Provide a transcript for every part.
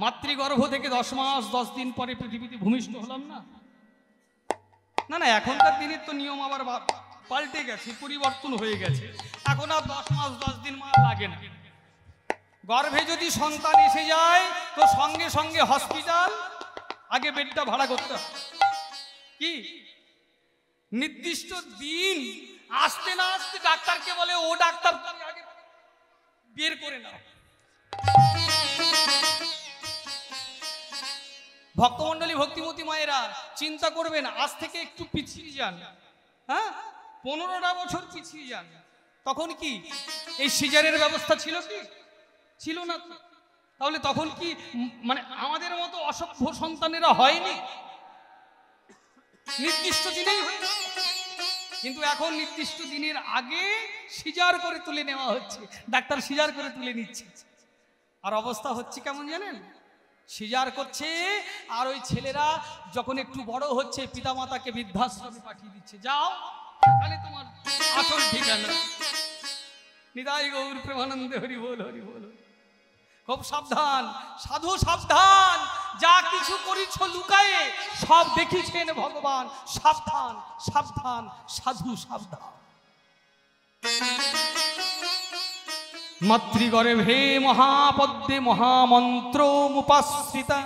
মাতৃগর্ভ থেকে 10 মাস 10 দিন পরে পৃথিবীতে ভূমিষ্ঠ হলাম না? না না, এখনকার দিনের তো নিয়ম আবার পাল্টে গেছে, পরিবর্তন হয়ে গেছে। এখন আর 10 মাস 10 দিন মা লাগে না। গর্ভে যদি সন্তান এসে যায় তো সঙ্গে সঙ্গে হসপিটাল, আগে বেডটা ভাড়া করতে হবে। কি নির্দিষ্ট দিন আসতে না আসতে ডাক্তারকে বলে, ও ডাক্তার আগে বের করে নাও। ভক্তমণ্ডলী, ভক্তিমতী মায়েরা চিন্তা করবেন, আজ থেকে একটু পিছিয়ে যান, হ্যাঁ 15টা বছর পিছিয়ে যান। তখন কি এই সিজারের ব্যবস্থা ছিল? কি ছিল না? তাহলে তখন কি মানে আমাদের মতো অসভ্য সন্তানেরা হয়নি? নির্দিষ্ট দিনেই হয়েছে, কিন্তু এখন নির্দিষ্ট দিনের আগে সিজার করে তুলে নেওয়া হচ্ছে, ডাক্তার সিজার করে তুলে নিচ্ছে। আর অবস্থা হচ্ছে কেমন জানেন? সিজার করছে আর ওই ছেলেরা যখন একটু বড় হচ্ছে পিতামাতাকে বৃদ্ধাশ্রমে পাঠিয়ে দিচ্ছে, যাও তাহলে তোমার আসল ঠিকানা। নিতাই গৌর প্রেমানন্দে হরি বল, হরি বল। খুব সাবধান সাধু, সাবধান, যা কিছু করেছ লুকায়ে সব দেখিছেন ভগবান। সাবধান সাবধান সাধু, সাবধান। মাতৃগর্ভে মহাপদ্মে মহামন্ত্র মুপাশ্রিতা,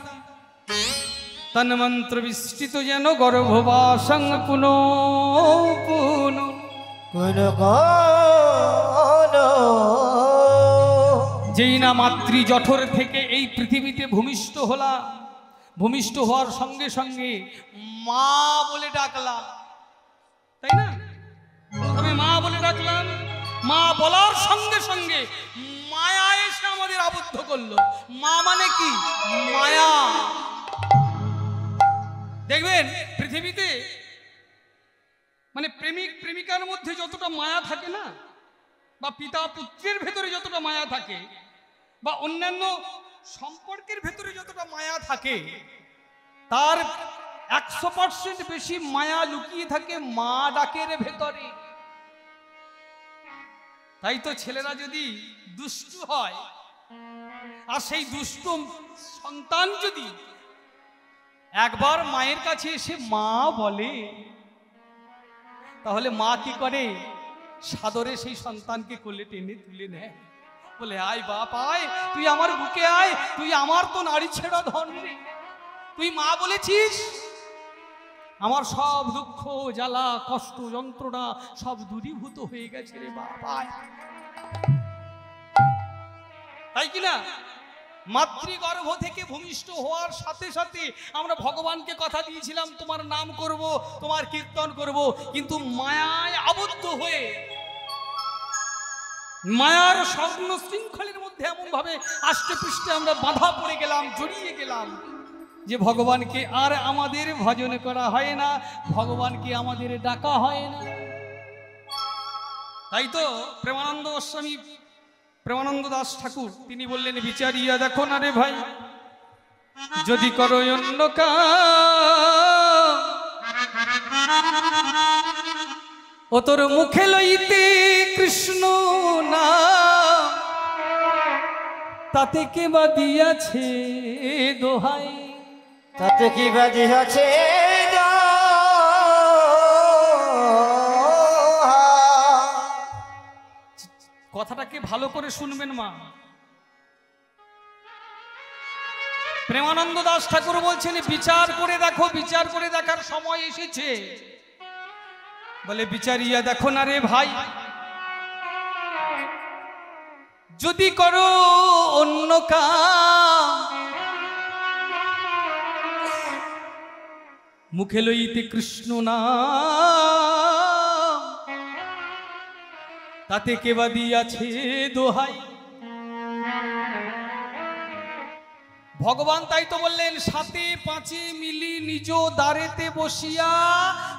তন্মন্ত্র বিস্তৃত যেন গর্ভবাসং পুনো পুনো। যেই না মাতৃ জঠর থেকে এই পৃথিবীতে ভূমিষ্ঠ হলাম, ভূমিষ্ঠ হওয়ার সঙ্গে সঙ্গে মা বলে ডাকলাম, তাই না? আমি মা বলে ডাকলাম, মা বলার সঙ্গে সঙ্গে মায়া এসে আমাদের আবদ্ধ করলো। মা মানে কি? মায়া। দেখবেন পৃথিবীতে মানে প্রেমিক প্রেমিকার মধ্যে যতটা মায়া থাকে না, বা পিতা পুত্রের ভেতরে যতটা মায়া থাকে, বা অন্যান্য সম্পর্কের ভেতরে যতটা মায়া থাকে, তার 100% বেশি মায়া লুকিয়ে থাকে মা ডাকের ভেতরে। তাই তো ছেলেরা যদি দুষ্টু হয় আর সেই দুষ্ট সন্তান যদি একবার মায়ের কাছে এসে মা বলে, তাহলে মা কি করে? সাদরে সেই সন্তানকে কোলে টেনে তুলে নেয়, বলে আয় বাপ আয়, তুই আমার বুকে আয়, তুই আমার তো নারী ছেড়া ধন রে। তুই মা বলেছিস, আমার সব দুঃখ জ্বালা কষ্ট যন্ত্রণা সব দূরীভূত হয়ে গেছে রে বাপ আয়। তাই কিনা? মাতৃগর্ভ থেকে ভূমিষ্ঠ হওয়ার সাথে সাথে আমরা ভগবানকে কথা দিয়েছিলাম তোমার নাম করব, তোমার কীর্তন করব, কিন্তু মায়ায় আবদ্ধ হয়ে মায়ার স্বর্ণ শৃঙ্খলের মধ্যে এমন ভাবে আষ্টে পৃষ্ঠে আমরা বাধা পড়ে গেলাম, জড়িয়ে গেলাম, যে ভগবানকে আর আমাদের ভজন করা হয় না, ভগবানকে আমাদের ডাকা হয় না। তাই তো প্রেমানন্দ গোস্বামী, প্রেমানন্দ দাস ঠাকুর তিনি বললেন, বিচারিয়া দেখো না রে ভাই, যদি করো অন্য কাম, ও তোর মুখে লইতে কৃষ্ণ নাম, তাতে কে বা দিয়াছে দোহাই, তাতে কি বা দিয়াছে কথাটাকে ভালো করে শুনবেন মা। প্রেমানন্দ দাস ঠাকুর বলছেন, বিচার করে দেখো, বিচার করে দেখার সময় এসেছে। বলে বিচারিয়া দেখো না রে ভাই, যদি করো অন্য কাম, মুখে লইতে কৃষ্ণ নাম, তাতে কে বা দিয়াছে দোহাই। ভগবান তাই তো বললেন, সাথে পাঁচে মিলি নিজ দ্বারেতে বসিয়া,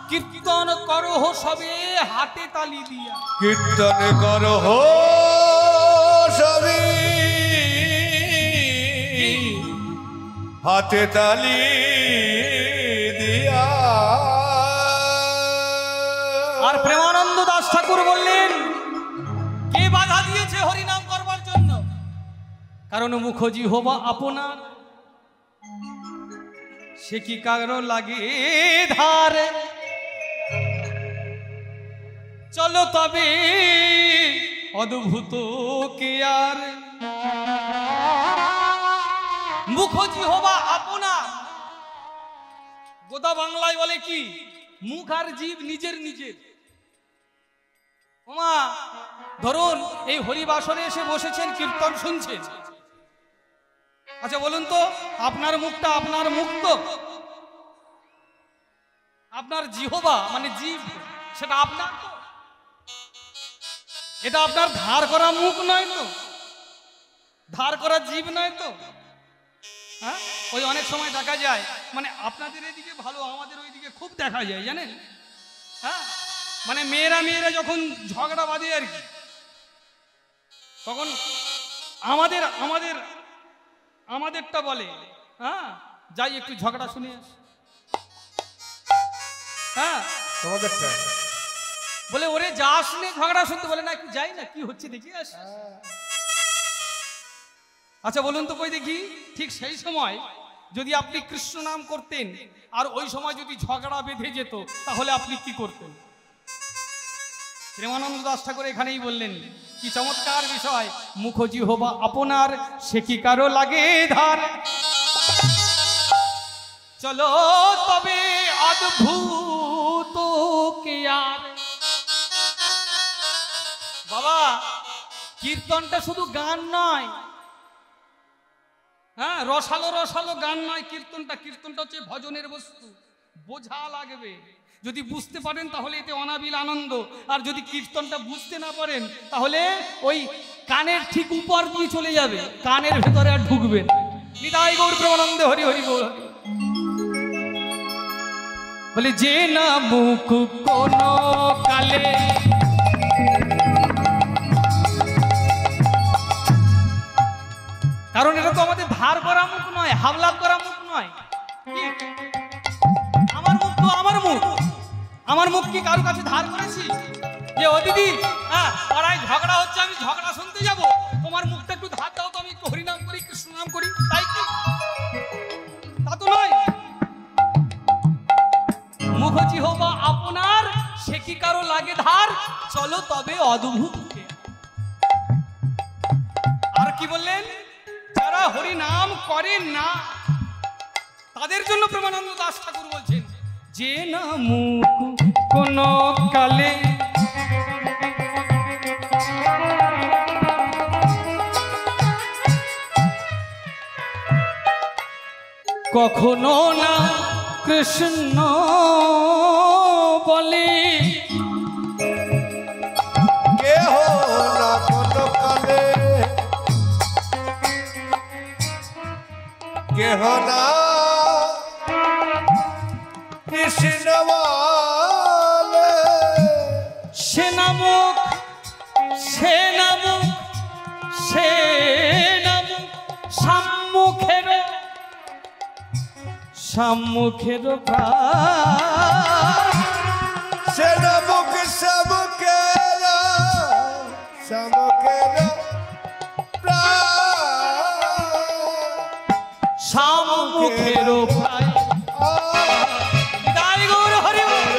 কীর্তন করহ সবে হাতে তালি দিয়া। কীর্তন করহ সবে হাতে তালি দিয়া। আর প্রেমানন্দ দাস ঠাকুর বললেন, কে বাধা দিয়েছে হরিনাম করবার জন্য? কারণ মুখজি হবা আপনার, সে কি কারো লাগে ধার, চলো তবে অদ্ভুত কে আর। মুখজি হবা আপনা, গোদা বাংলায় বলে কি, মুখ আর জীব নিজের নিজের। ওমা ধরুন এই হরিবাসরে এসে বসেছেন, কীর্তন শুনছেন, আচ্ছা বলুন তো আপনার মুখটা আপনার মুখ তো? আপনার জিহবা মানে জীব, সেটা আপনার তো? এটা আপনার ধার করা মুখ নয় তো, ধার করা জীব নয় তো? হ্যাঁ, ওই অনেক সময় দেখা যায়, মানে আপনাদের এদিকে ভালো, আমাদের ওইদিকে খুব দেখা যায় জানেন। হ্যাঁ, মানে মেয়েরা মেয়েরা যখন ঝগড়া বাঁধে আর কি, তখন আমাদের আমাদের আমাদেরটা বলে, হ্যাঁ যাই একটু ঝগড়া শুনে আস। হ্যাঁ তোমাদেরটা বলে ওরে যাস নে ঝগড়া শুনতে, বলে না একটু যাই না, কি হচ্ছে দেখি আস। আচ্ছা বলুন তো কই দেখি, ঠিক সেই সময় যদি আপনি কৃষ্ণ নাম করতেন আর ওই সময় যদি ঝগড়া বেঁধে যেত, তাহলে আপনি কি করতেন? প্রেমানন্দ দাস ঠাকুর এখানেই বললেন, কি চমৎকার বিষয়, মুখজি হবা আপনার, সে কি কারো লাগে ধার, চলো তবে অদ্ভুত কে আর। বাবা কীর্তনটা শুধু গান নয়, হ্যাঁ রসালো রসালো গান নয় কীর্তনটা, কীর্তনটা হচ্ছে ভজনের বস্তু, বোঝা লাগবে। যদি বুঝতে পারেন তাহলে এতে অনাবিল আনন্দ, আর যদি কীর্তনটা বুঝতে না পারেন তাহলে ওই কানের ঠিক উপর দিয়ে চলে যাবে, কানের ভেতরে আর ঢুকবেন। নিতাই গৌর প্রেমানন্দে হরি হরি গৌর। বলে যে না মুখ কোন কালে, কারণ এটা তো আমাদের ধার করা মুখ নয়, হাবলাপ করা মুখ নয়। আমার মুখ তো আমার মুখ, আমার মুখ কি কারো কাছে ধার করেছি যে ও দিদি হ্যাঁ পাড়ায় ঝগড়া হচ্ছে, আমি ঝগড়া শুনতে যাব, তোমার মুখটা একটু ধার দাও তো, আমি একটু হরিনাম করি কৃষ্ণ নাম করি, তাই কি? তা তো নয়। মুখজি হবা আপনার, সে কি কারো লাগে ধার, চলো তবে অদ্ভুত কে। আর কি বললেন, যারা হরি নাম করেন না তাদের জন্য প্রেমানন্দ দাস ঠাকুর বলছেন, যে না মুখ কোন কালে কখনো না কৃষ্ণ বলে, কেহ না কত কালে, কেহ না কৃষ্ণ বলে, সে নামক সে নামক সে নামক সম্মুখের সম্মুখের প্রাণ, সে নামক সমুখের সমুখের সম্মুখের প্রায়। বিদায় গৌর হরি বল।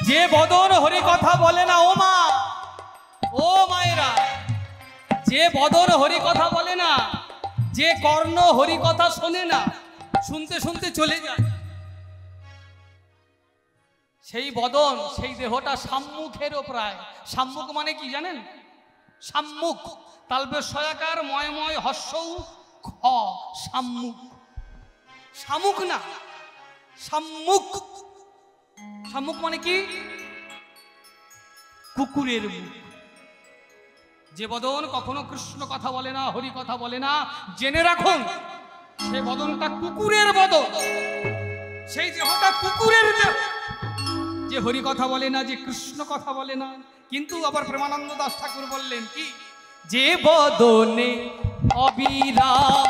যে বদন হরি কথা বলে না, ও মা ও মায়েরা, যে বদন হরি কথা বলে না, যে কর্ণ হরি কথা শোনে না, শুনতে শুনতে চলে যায়, সেই বদন সেই দেহটা সম্মুখেরও প্রায়। সম্মুখ মানে কি জানেন? সম্মুখ তালবে সয়াকার ময় ময় হর্ষৌ খ, সম্মুখ, শামুক না সম্মুখ। সম্মুখ মানে কি? কুকুরের মুখ। যে বদন কখনো কৃষ্ণ কথা বলে না, হরি কথা বলে না, জেনে রাখুন সে বদনটা কুকুরের বদন, সেই দেহটা কুকুরের দেহ। যে হরি কথা বলে না, যে কৃষ্ণ কথা বলে না। কিন্তু আবার প্রেমানন্দ দাস ঠাকুর বললেন কি, যে বদনে অবিরাম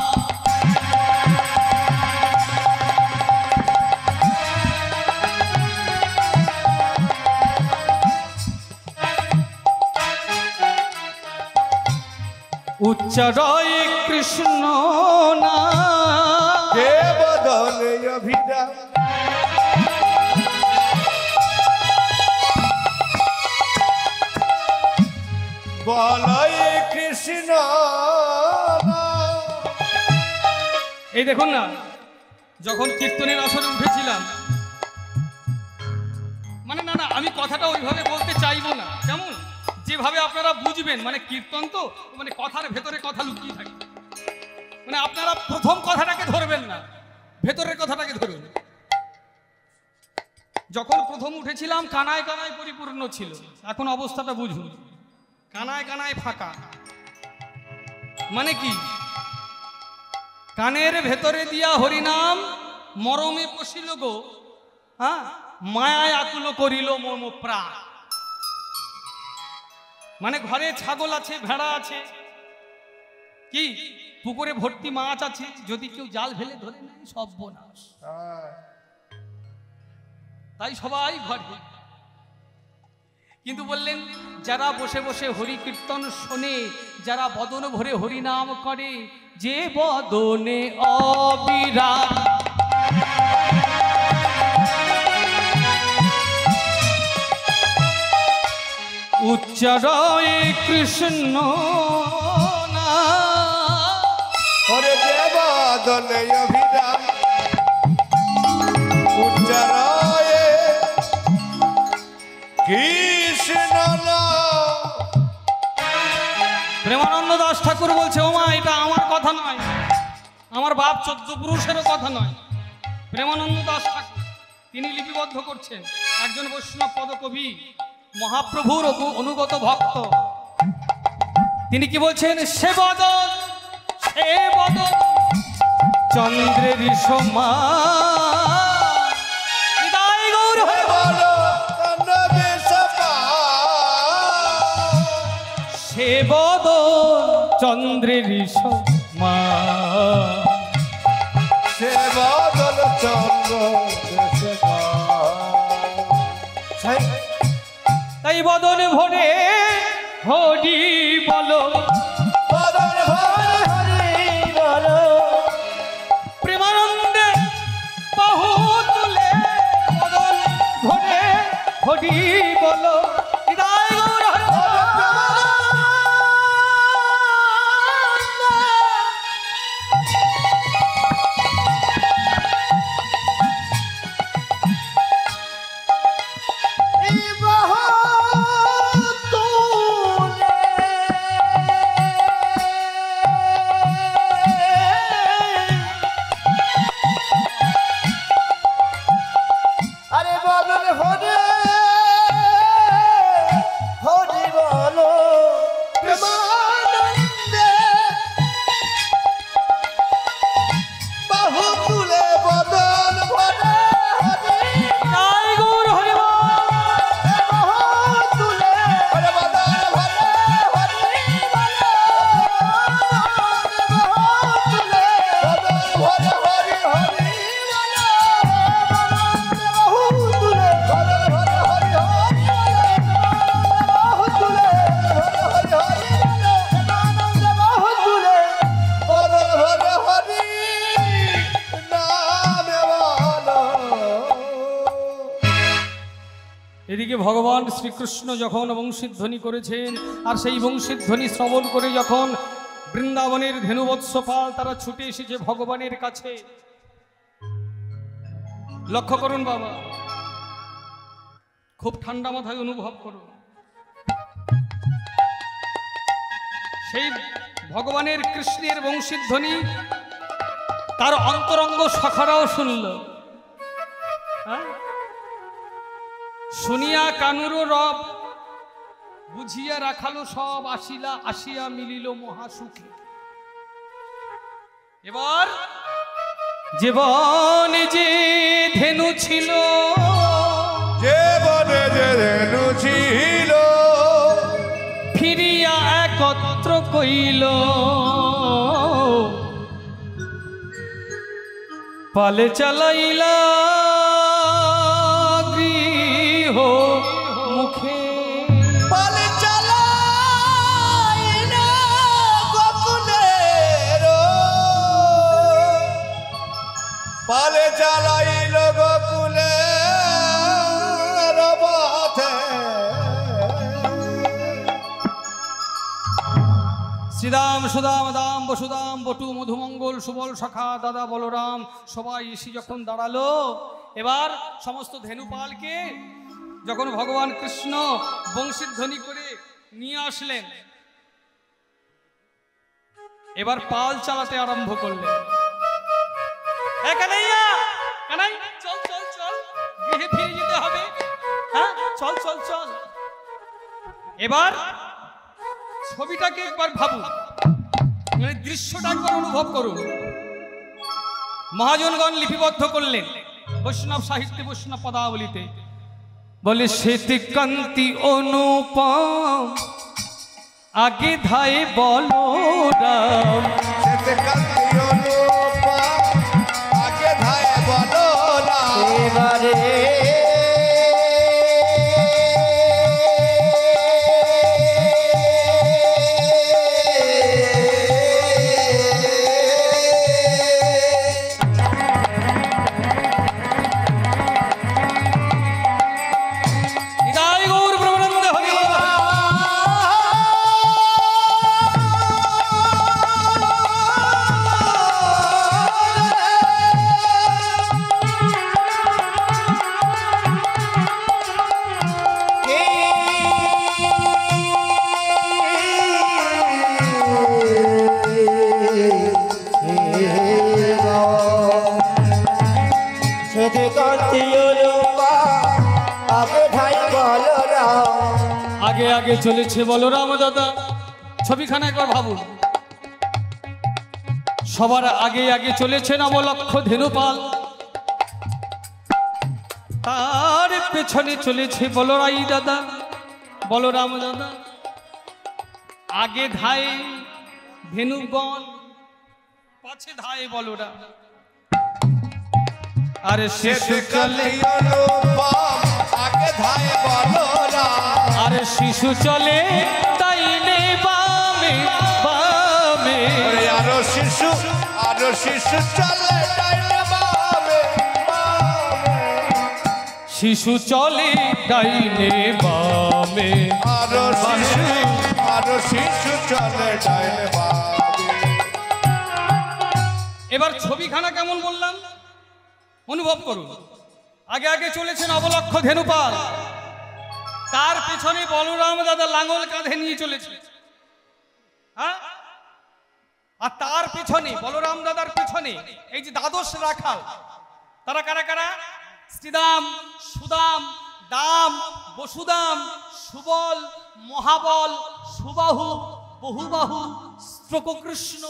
উচ্চারয় কৃষ্ণ না কে বদনে অভিরাম বলয় কৃষ্ণ না। এই দেখুন না, যখন কীর্তনের আসরে উঠেছিলাম, মানে না আমি কথাটা ওইভাবে বলতে চাইবো না, কেমন যেভাবে আপনারা বুঝবেন, মানে কীর্তন তো মানে কথার ভেতরে কথা লুকিয়ে থাকে, মানে আপনারা প্রথম কথাটাকে ধরবেন না, ভেতরের কথাটাকে ধরবেন। যখন প্রথম উঠেছিলাম কানায় কানায় পরিপূর্ণ ছিল, এখন অবস্থাটা বুঝুন, কানায় কানায় ফাঁকা। মানে কি, কানের ভেতরে দিয়া হরিনাম মরমে পশিল গো, হ্যাঁ মায়ায় আকুল করিল মম প্রাণ। মানে ঘরে ছাগল আছে, ভেড়া আছে, কি পুকুরে ভর্তি মাছ আছে, যদি কেউ জাল ফেলে ধরে নেয় সর্বনাশ। তাই সবাই ঘরে, কিন্তু বললেন যারা বসে বসে হরি কীর্তন শোনে, যারা বদন ভরে হরি নাম করে, যে বদনে অবিরাম উচ্চারয় কৃষ্ণ না ওরে যে বদনে অভিরাম উচ্চারয় কৃষ্ণ না। প্রেমানন্দ দাস ঠাকুর বলছে, ওমা এটা আমার কথা নয়, আমার বাপ 14 পুরুষেরও কথা নয়। প্রেমানন্দ দাস ঠাকুর তিনি লিপিবদ্ধ করছেন, একজন বৈষ্ণব পদকবি, মহাপ্রভুর অনুগত ভক্ত। তিনি কি বলছেন, সে বদন চন্দ্রের সমান, হৃদয় গৌর হয়ে বলো সে বদন চন্দ্রের সমান, সে বদন চন্দ্র তাই বদন ভরে হরি বলো, বদন ভরে হরি বলো, প্রেমানন্দে বাহু তুলে বদন ভরে হরি বলো, হৃদয় গৌর হরে এদিকে ভগবান শ্রীকৃষ্ণ যখন বংশীধ্বনি করেছেন, আর সেই বংশীধ্বনি শ্রবণ করে যখন বৃন্দাবনের ধেনুবৎসপাল তারা ছুটে এসেছে ভগবানের কাছে। লক্ষ্য করুন বাবা, খুব ঠান্ডা মাথায় অনুভব করুন, সেই ভগবানের কৃষ্ণের বংশীধ্বনি তার অন্তরঙ্গ সখারাও শুনল। হ্যাঁ, শুনিয়া কানুর রব, বুঝিয়া রাখালো সব, আসিয়া মিলিল মহাসুখে। এবার যে বনে যে ধেনু ছিল, যে বনে যে ধেনু ছিল, ফিরিয়া একত্র কইল, পালে চালাইলা গৃহ মুখে, পালে চালাইলা গোকুল শ্রীদাম সুদাম দাম বসুদাম বটু মধুমঙ্গল সুবল সখা দাদা বলরাম সবাই এসে যখন দাঁড়ালো, এবার সমস্ত ধেনুপালকে যখন ভগবান কৃষ্ণ বংশীর ধ্বনি করে নিয়ে আসলেন, এবার পাল চালাতে আরম্ভ করলেন। কানাইয়া, কানাই চল চল চল, গৃহে ফিরে যেতে হবে। হ্যাঁ চল চল চল। এবার ছবিটাকে একবার ভাবুন, মানে দৃশ্যটা একবার অনুভব করুন। মহাজনগণ লিপিবদ্ধ করলেন বৈষ্ণব সাহিত্যে, বৈষ্ণব পদাবলিতে বলে শ্বেতকান্তি অনুপম আগে ধায়ে বলরাম, শ্বেতকান্তি অনুপম আগে ধায়ে বলরাম, এবারে নিতাই গৌর ব্রহ্মানন্দ হরি বল। আগে আগে চলেছে বলরাম দাদা। ছবিখানা একবার ভাবুন, সবার আগে আগে চলেছে নবলক্ষ ধেনুপাল, তার পেছনে চলেছে বলরাই দাদা, বলরাম দাদা। আগে ধায়ে ধেনুগণ, পাছে ধায়ে বলরাম। আরে শিশু চলে, শ্বেতকান্তি অনুপম আগে ধায়ে বলরাম, আরে শিশু চলে ডাইনে বামে বামে, আরো শিশু চলে ডাইনে বামে বামে, শিশু চলে ডাইনে বামে। আরো শিশু চলে ডাইনে বামে। এবার ছবিখানা কেমন বললাম অনুভব করুন। আগে আগে চলেছেন নবলক্ষ ধেনুপাল, তার পেছনে বলরাম দাদা লাঙল কাঁধে নিয়ে চলেছে। হ্যাঁ, আর তার পেছনে বলরাম দাদার পেছনে এই যে দ্বাদশ রাখাল, তারা কারা কারা? শ্রীদাম সুদাম দাম বসুদাম সুবল মহাবল সুবাহু বহুবাহু স্ত্রকৃষ্ণ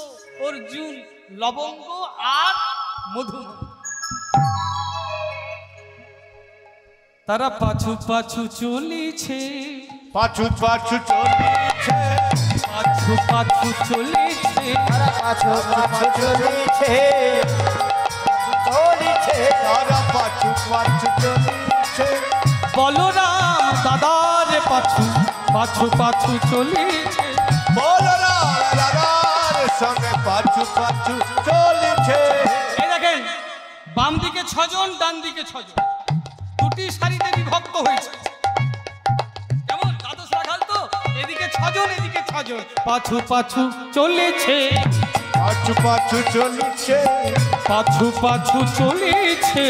অর্জুন লবঙ্গ আর মধু। তারা পাছু পাছু চলেছে, পাছু পাছু চলেছে, পাছু পাছু চলেছে, পাছু পাছু চলেছে চলেছে তারা পাছু পাছু চলেছে, বলরাম দাদার পাছু পাছু পাছু চলেছে। বলরাম দাদার সঙ্গে পাছু পাছু চলেছে। এই দেখেন, বাম দিকে 6 জন, ডান দিকে 6 জন, দুটি সারিতে বিভক্ত হয়েছে। কেমন দ্বাদশ রাখাল তো, এদিকে 6 জন এদিকে 6 জন, পাছু পাছু চলেছে, পাছু পাছু চলেছে, পাছু পাছু চলেছে।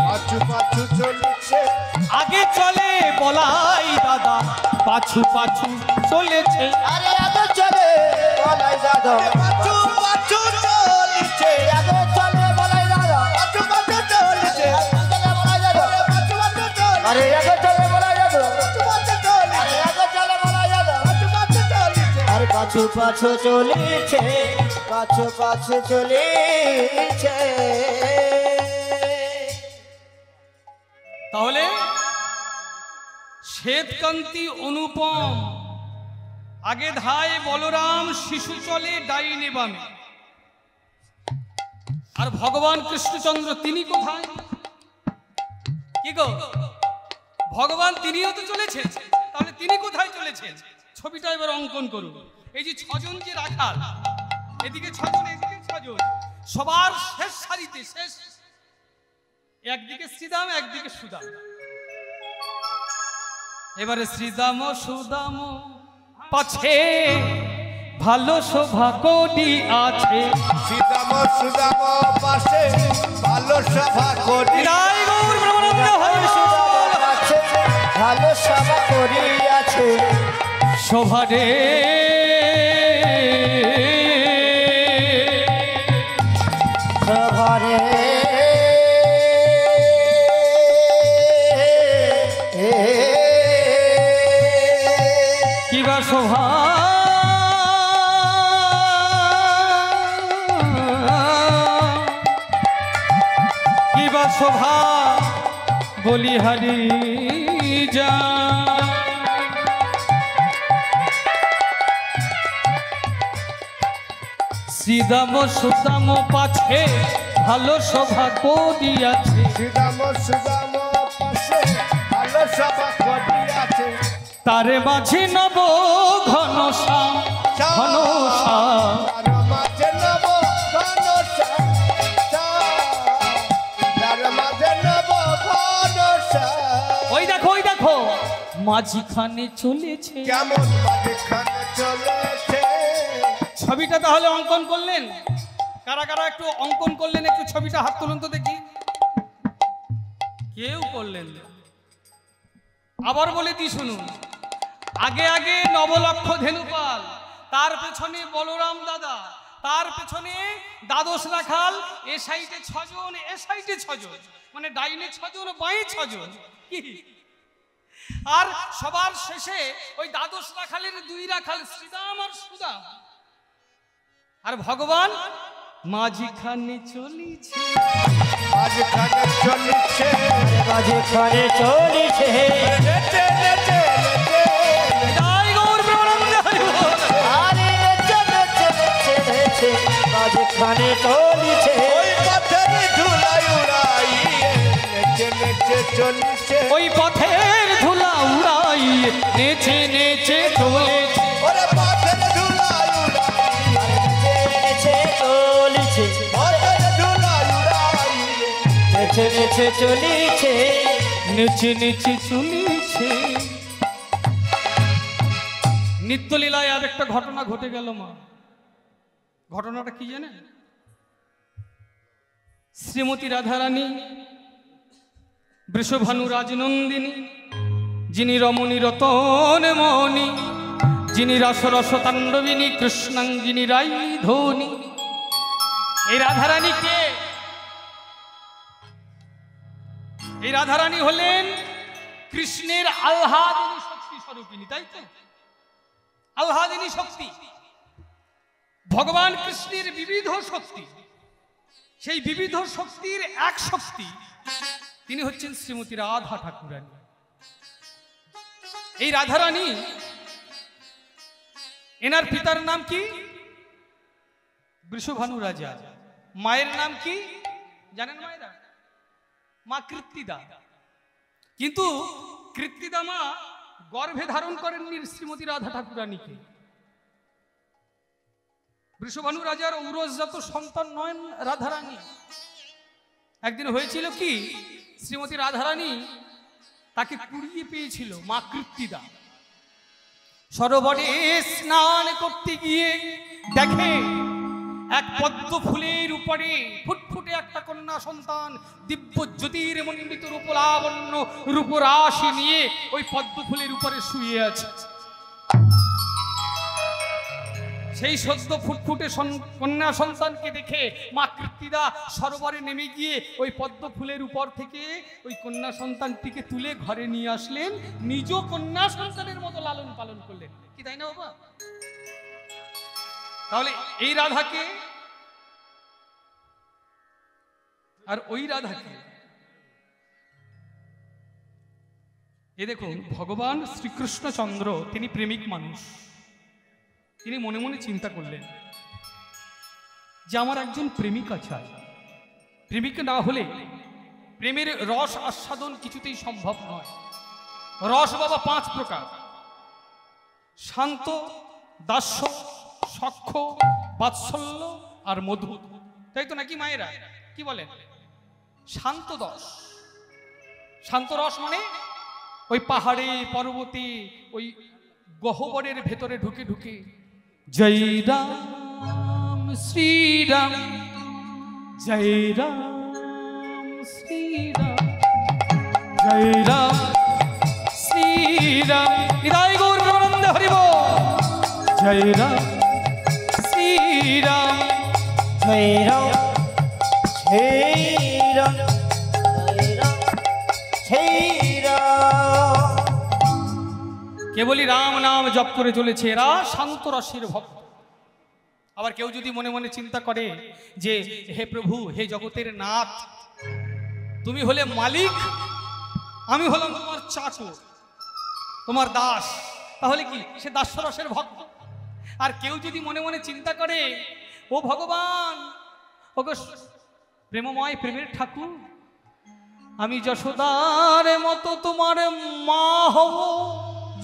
পাছু পাছু চলেছে, আগে চলে বলাই দাদা, পাছু পাছু চলেছে। আরে আগে চলে বলাই দাদা, পাছু পাছু চলেছে, আগে চলে বলাই দাদা, পাছু পাছু চলেছে, আরে আগে চলে বলাই দাদা, পাছু পাছু চলেছে, আরে আগে চলে বলাই দাদা, পাছু পাছু চলেছে, আরে পাছু পাছু চলেছে, পাছু পাছু চলেছে। তাহলে শ্বেতকান্তি অনুপম আগে ধায় বলরাম, শিশু চলে ডাইনে বামে। আর ভগবান কৃষ্ণচন্দ্র তিনি কোথায়? কি গো, ভগবান তিনিও তো চলেছেন, তাহলে তিনি কোথায় চলেছেন? ছবিটা এবার অঙ্কন করুন। এই যে 6 জন যে রাখাল, এদিকে 6 জন এদিকে 6 জন, সবার শেষ সারিতে, শেষ একদিকে শ্রীদাম একদিকে সুদাম। এবারে শ্রীদাম সুদাম পাছে ভালো শোভা কোটি আছে। শ্রীরাম সুদাম পাশে ভালো সভা করি জয় গৌর ব্রহ্মানন্দ হরি সুদাম আছে ভালো সভা করিয়াছে শোভা রে সভারে কিবা শোভা কিবা শোভা বলি হরি যা শ্রীদাম সুদাম পাছে ভালো শোভা করিয়াছে। শ্রীরাম সুদাম পাশে ভালো সভা করিয়াছে তারে মাঝে নব ঘনশা ঘনশা তার মাঝে নব ঘনশা তার মাঝে নব ঘনশা ওই দেখো মাঝিখানে চলেছে। কেমন মাঝখানে চলেছে ছবিটা তাহলে অঙ্কন করলেন? কারা কারা একটু অঙ্কন করলেন? একটু ছবিটা হাত তুলুন তো দেখি। কেউ করলেন না। আবার বলে দি শুনুন। আগে আগে নবলক্ষ ধেনুপাল, তার পেছনে বলরাম দাদা, তার পেছনে দ্বাদশ রাখাল, এ সাইডে 6 জন, এ সাইডে 6 জন, মানে ডাইনে 6 জন, বাঁয়ে 6 জন। কি? আর সবার শেষে ওই দ্বাদশ রাখালের 2 রাখাল শ্রীদাম আর সুদাম। আর ভগবান মাঝিখানে চলিছে। মাঝখানে চলেছে মাঝখানে চলিছে নেচে নেচে নেচে জয় গৌর ব্রহ্মানন্দ হরি বল। আরে নেচে নেচে নেচে নেচে মাঝখানে চলিছে ওই পথের ধুলাই উড়াই নেচে নেচে চলেছে ওই পথের ধুলা উড়াই নেচে নেচে চলেছে। ওরে পথের ধুলাই উড়াই নেচে চলিছে পথের ধুলাই উড়াই নেচে নেচে চলিছে নেচে নেচে চলেছে। নিত্যলীলায় আর একটা ঘটনা ঘটে গেল মা। ঘটনাটা কি জানেন? শ্রীমতী রাধারানী বৃষভানু রাজনন্দিনী, যিনি রমণী রতন মণি, যিনি রসরস তাণ্ডবিনী, কৃষ্ণাঙ্গিনী রাই ধনী। এই রাধারানী কে? এই রাধারানী হলেন কৃষ্ণের আহ্লাদিনী শক্তি স্বরূপিনী, তাই তো? আহ্লাদিনী শক্তি, ভগবান কৃষ্ণের বিবিধ শক্তি। সেই বিবিধ শক্তির এক শক্তি তিনি হচ্ছেন শ্রীমতী রাধা ঠাকুরানী। এই রাধারানী, এনার পিতার নাম কি? বৃষভানু রাজা। মায়ের নাম কি জানেন মায়েরা? মা কৃত্তিদা। কিন্তু কৃত্তিদা মা গর্ভে ধারণ করেননি শ্রীমতী রাধা ঠাকুরানীকে। বৃষভানু রাজার ঔরসজাত সন্তান নয় রাধারানী। একদিন হয়েছিল কি, শ্রীমতী রাধারানী তাকে কুড়িয়ে পেয়েছিল মা কৃত্তিদা। সরোবরে স্নান করতে গিয়ে দেখে এক পদ্ম ফুলের উপরে ফুটফুটে একটা কন্যা সন্তান দিব্য জ্যোতির মণ্ডিত রূপলাবণ্য রূপরাশি নিয়ে ওই পদ্ম ফুলের উপরে শুয়ে আছে। সেই সদ্য ফুটফুটে কন্যা সন্তানকে দেখে মা কৃত্তিদা সরোবরে নেমে গিয়ে ওই পদ্ম ফুলের উপর থেকে ওই কন্যা সন্তানটিকে তুলে ঘরে নিয়ে আসলেন, নিজ কন্যা সন্তানের মতো লালন পালন করলেন। কি তাই না বাবা? তাহলে এই রাধাকে আর ওই রাধাকে, এ দেখুন ভগবান শ্রীকৃষ্ণচন্দ্র তিনি প্রেমিক মানুষ। তিনি মনে মনে চিন্তা করলেন যে আমার একজন প্রেমিকা চাই। প্রেমিকা না হলে প্রেমের রস আস্বাদন কিছুতেই সম্ভব নয়। রস বাবা 5 প্রকার: শান্ত, দাস্য, সখ্য, বাৎসল্য আর মধু। তাই তো নাকি মায়েরা? কি বলেন? শান্ত রস। শান্ত রস মানে ওই পাহাড়ে পর্বতে ওই গহ্বরের ভেতরে ঢুকে ঢুকে জয় রাম শ্রীরাম, জয় রাম শ্রীরাম, জয় রাম শ্রীরাম। নিতাই গৌর প্রেমানন্দে হরি বল। জয় রাম শ্রীরাম, জয় রাম জয় রাম জয় রাম জয় রাম। কেবলই রাম নাম জপ করে চলেছে এরা শান্ত রসের ভক্ত। আবার কেউ যদি মনে মনে চিন্তা করে যে হে প্রভু, হে জগতের নাথ, তুমি হলে মালিক, আমি হলাম তোমার চাকর, তোমার দাস, তাহলে কি সে দাস্যরসের ভক্ত। আর কেউ যদি মনে মনে চিন্তা করে ও ভগবান, ও প্রেমময় প্রেমের ঠাকুর, আমি যশোদার মতো তোমার মা হব,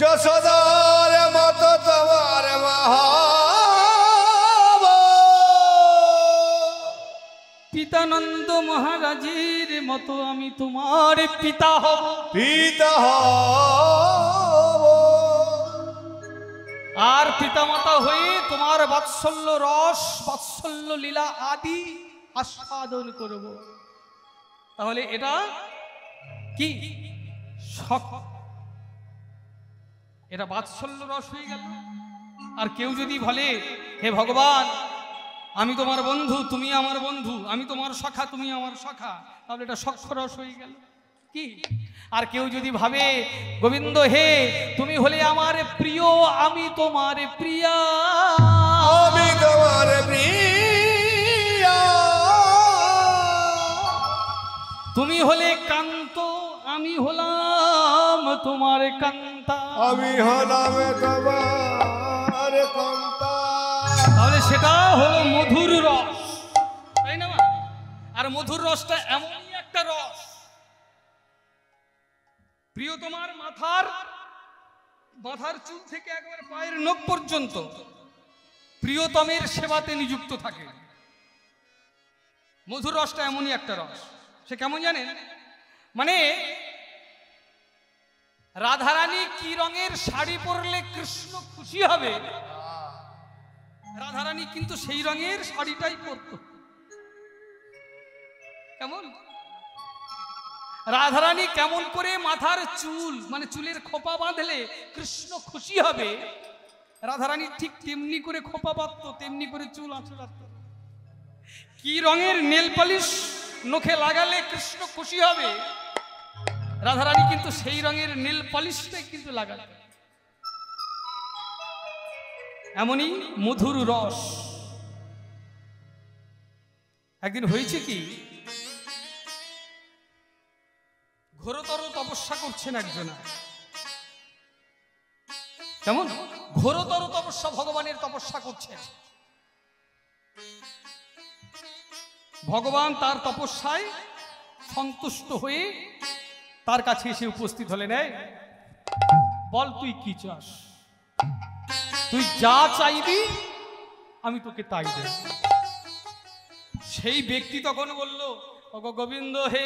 যশোদার মতো তোমার পিতানন্দ মহারাজের মতো আমি তোমার পিতা হব, পিতা হব। আর পিতামাতা হয়ে তোমার বাৎসল্য রস, বাৎসল্য লীলা আদি আস্বাদন করব। তাহলে এটা কি শখ, এটা বাৎসল্য রস হয়ে গেল। আর কেউ যদি বলে হে ভগবান, আমি তোমার বন্ধু, তুমি আমার বন্ধু, আমি তোমার সখা, তুমি আমার সখা, তাহলে এটা সখ্যরস হয়ে গেল কি। আর কেউ যদি ভাবে গোবিন্দ হে, তুমি হলে আমার প্রিয়, আমি তোমার প্রিয়া, আমি তোমার প্রিয়া, তুমি হলে কান্ত, আমি হলাম তোমার কান্তা, আমি হলাম তোমার কান্তা। তাহলে সেটা হলো মধুর রস, তাই না? আর মধুর রসটা এমনই একটা রস, প্রিয় তোমার মাথার চুল থেকে একবার পায়ের নখ পর্যন্ত প্রিয়তমের সেবাতে নিযুক্ত থাকে। মধুর রসটা এমনই একটা রস। সে কেমন জানেন? মানে রাধারানী কি রঙের শাড়ি পরলে কৃষ্ণ খুশি হবে, রাধারানী কিন্তু সেই রঙের শাড়িটাই পরত। কেমন রাধারানী কেমন করে মাথার চুল, মানে চুলের খোপা বাঁধলে কৃষ্ণ খুশি হবে, রাধারানী ঠিক তেমনি করে খোপা বাঁধত, তেমনি করে চুল আঁচড়াত। কি রঙের নেল পালিশ নখে লাগালে কৃষ্ণ খুশি হবে, রাধারানী কিন্তু সেই রঙের নেল পালিশটাই কিন্তু লাগাত। এমনই মধুর রস। একদিন হয়েছে কি, ঘোরতর তপস্যা করছেন একজন। কেমন ঘোরতর তপস্যা, ভগবানের তপস্যা করছেন। ভগবান তার তপস্যায় সন্তুষ্ট হয়ে তার কাছে এসে উপস্থিত হলেন। এই বল, তুই কি চাস? তুই যা চাইবি আমি তোকে তাই দেব। সেই ব্যক্তি তখন বলল, ওগো গোবিন্দ হে,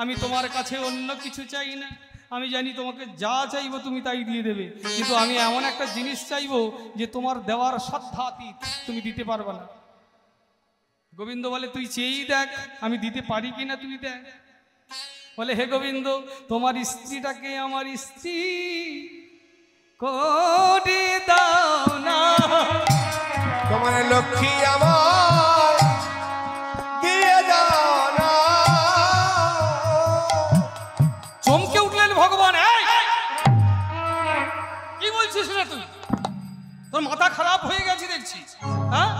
আমি তোমার কাছে অন্য কিছু চাই না, আমি জানি তোমাকে যা চাইবো তুমি তাই দিয়ে দেবে, কিন্তু আমি এমন একটা জিনিস চাইবো যে তোমার দেওয়ার সাধ্যাতীত, তুমি দিতে পারবে না। গোবিন্দ বলে, তুই চেয়েই দেখ আমি দিতে পারি কিনা, তুই দেখ। বলে, হে গোবিন্দ, তোমার স্ত্রীটাকে আমার স্ত্রী করে দাও না, তোমার লক্ষ্মী আমার দিয়ে দাও না। চমকে উঠলেন ভগবান। এই কি বলছিস রে তুই? তোর মাথা খারাপ হয়ে গেছে দেখছি। হ্যাঁ,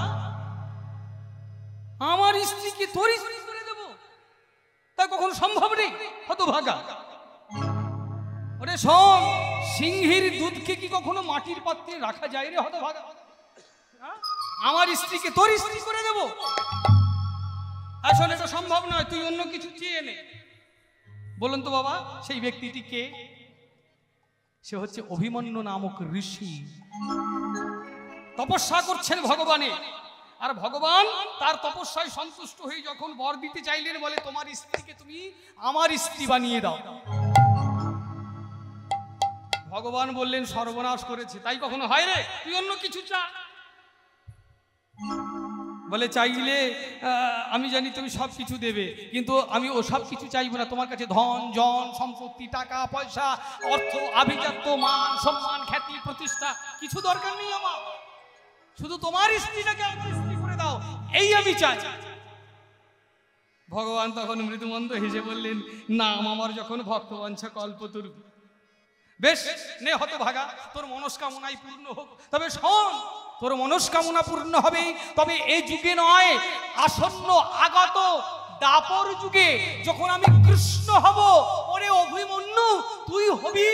আমার স্ত্রীকে তোর স্ত্রী করে দেবো, তা কখনো সম্ভব নেই। হতভাগা, ওরে শোন, সিংহীর দুধকে কি কখনো মাটির পাত্রে রাখা যায় রে হতভাগা? আমার স্ত্রীকে তোর স্ত্রী করে দেবো, আসলে এটা সম্ভব নয়, তুই অন্য কিছু চেয়ে নে। বলুন তো বাবা, সেই ব্যক্তিটি কে? সে হচ্ছে অভিমন্যু নামক ঋষি। তপস্যা করছেন ভগবানে, আর ভগবান তার তপস্যায় সন্তুষ্ট হয়ে যখন বর দিতে চাইলেন, বলে তোমার স্ত্রীকে তুমি আমার স্ত্রী বানিয়ে দাও। ভগবান বললেন, সর্বনাশ করেছে, তাই কখনো হয় রে? তুই অন্য কিছু চা। বলে চাইলে আমি জানি তুমি সব কিছু দেবে, কিন্তু আমি ও সব কিছু চাইবো না। তোমার কাছে ধন জন সম্পত্তি টাকা পয়সা অর্থ আভিজাত্য মান সম্মান খ্যাতি প্রতিষ্ঠা কিছু দরকার নেই আমার, শুধু তোমার স্ত্রীটাকে আমার স্ত্রী করে দাও, এই আমি চাই। ভগবান তখন মৃদুমন্দ হেসে বললেন, নাম আমার যখন ভক্তবাঞ্ছা কল্পতরু, বেশ নে হতভাগা, তোর মনস্কামনাই পূর্ণ হোক। তবে শোন, তোর মনস্কামনা পূর্ণ হবে, তবে এই যুগে নয়, আসন্ন আগত দাপর যুগে যখন আমি কৃষ্ণ হব, ওরে অভিমন্যু তুই হবি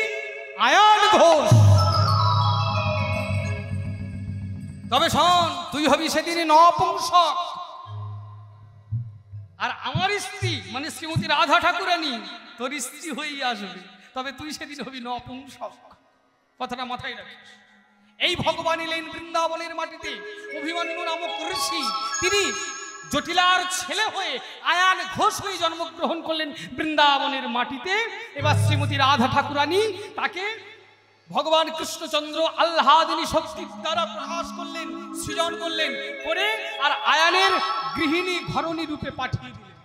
আয়ান ঘোষ। তবে শোন, তুই হবি সেদিন নপুংসক, আর আমার স্ত্রী মানে শ্রীমতী রাধা ঠাকুরানী তোর স্ত্রী হয়েই আসবে, তবে তুই সেদিন হবি নপুংসক। কথাটা মাথায় রাখিস। এই ভগবান এলেন বৃন্দাবনের মাটিতে, অভিমন্যু নামক ঋষি তিনি জটিলার ছেলে হয়ে আয়ান ঘোষ হয়ে জন্মগ্রহণ করলেন বৃন্দাবনের মাটিতে। এবার শ্রীমতী রাধা ঠাকুরানী তাকে ভগবান কৃষ্ণচন্দ্র আল্লাহাদিনী শক্তির দ্বারা প্রকাশ করলেন, সৃজন করলেন করে, আর আয়ানের গৃহিণী ঘরণী রূপে পাঠিয়ে দিলেন।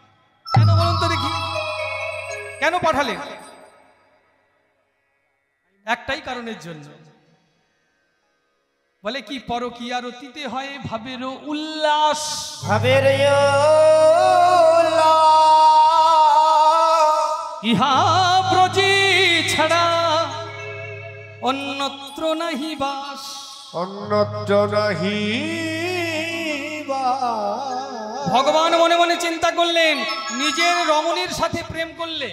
কেন বলুন তো দেখি, কেন পাঠালেন? একটাই কারণের জন্য, বলে কি পরকীয়ার অতীতে হয় ভাবের উল্লাস, ভাবের ইহা ব্রজে ছাড়া অন্যত্র নাহি বাস। অন্যত্র নাহি বাস। ভগবান মনে মনে চিন্তা করলেন, নিজের রমণীর সাথে প্রেম করলে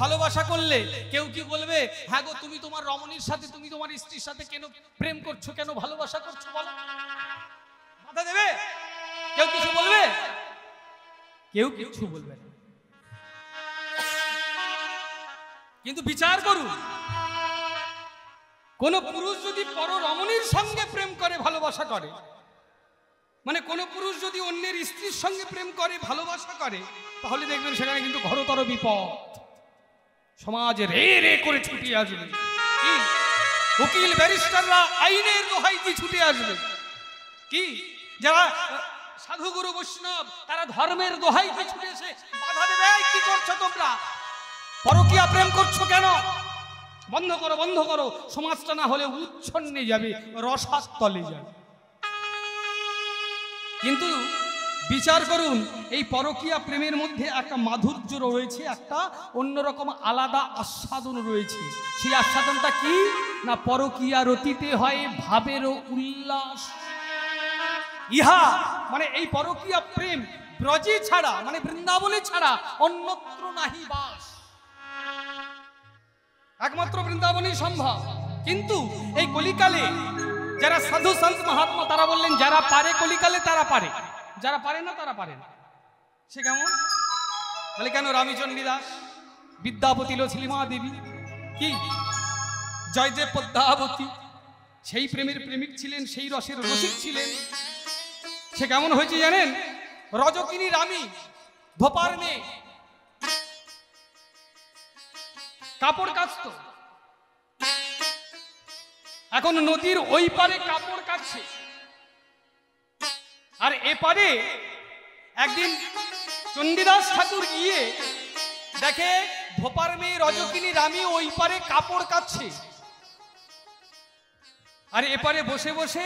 ভালোবাসা করলে কেউ কি বলবে, হ্যাঁ গো তুমি তোমার রমণীর সাথে তুমি তোমার স্ত্রীর সাথে কেন প্রেম করছো, কেন ভালোবাসা করছো বলো? বাধা দেবে? কেউ কিছু বলবে? কেউ কিছু বলবে না। কিন্তু বিচার করুন, কোন পুরুষ যদি পর রমণীর সঙ্গে প্রেম করে ভালোবাসা করে, মানে কোন পুরুষ যদি অন্যের স্ত্রীর সঙ্গে প্রেম করে ভালোবাসা করে, তাহলে দেখবেন সেখানে কিন্তু ঘোরতর বিপদ, সমাজে রে রে করে ছুটে আসবে। কি উকিল ব্যারিস্টাররা আইনের দোহাই দিয়ে ছুটে আসবে, কি যারা সাধুগুরু বৈষ্ণব তারা ধর্মের দোহাই দিয়ে ছুটে এসে বাধা দেবে, কি করছো তোমরা, পরকীয়া প্রেম করছো কেন, বন্ধ করো বন্ধ করো। সমাজটা না হলে উচ্ছন্নে যাবে, রসাতলে যাবে। কিন্তু বিচার করুন, এই পরকীয়া প্রেমের মধ্যে একটা মাধুর্য রয়েছে, একটা অন্যরকম আলাদা আস্বাদন রয়েছে। সেই আস্বাদনটা কি না, পরকীয়া রতিতে হয় ভাবের উল্লাস। ইহা মানে এই পরকীয়া প্রেম ব্রজে ছাড়া মানে বৃন্দাবনে ছাড়া অন্যত্র নাহি বাস, একমাত্র বৃন্দাবনেই সম্ভব। কিন্তু এই কলিকালে যারা সাধু সন্ত মহাত্মা তারা বললেন, যারা পারে কলিকালে তারা পারে, যারা পারে না তারা পারে না। সে কেমন? বলে কেন, রামচন্দ্রী দাস, বিদ্যাপতি লছিলিমা দেবী, কি জয়দেব পদ্মাবতী সেই প্রেমের প্রেমিক ছিলেন, সেই রসের রসিক ছিলেন। সে কেমন হয়েছে জানেন? রজকিনী রামী, ধোপার মেয়ে, কাপড় কাচতো, এখন নদীর ওই পারে কাপড় কাচছে, আর এপারে একদিন চণ্ডীদাস ঠাকুর গিয়ে দেখে ধোপার মেয়ে রজকিনী রামী ওই পারে কাপড় কাচ্ছে, আর এপারে বসে বসে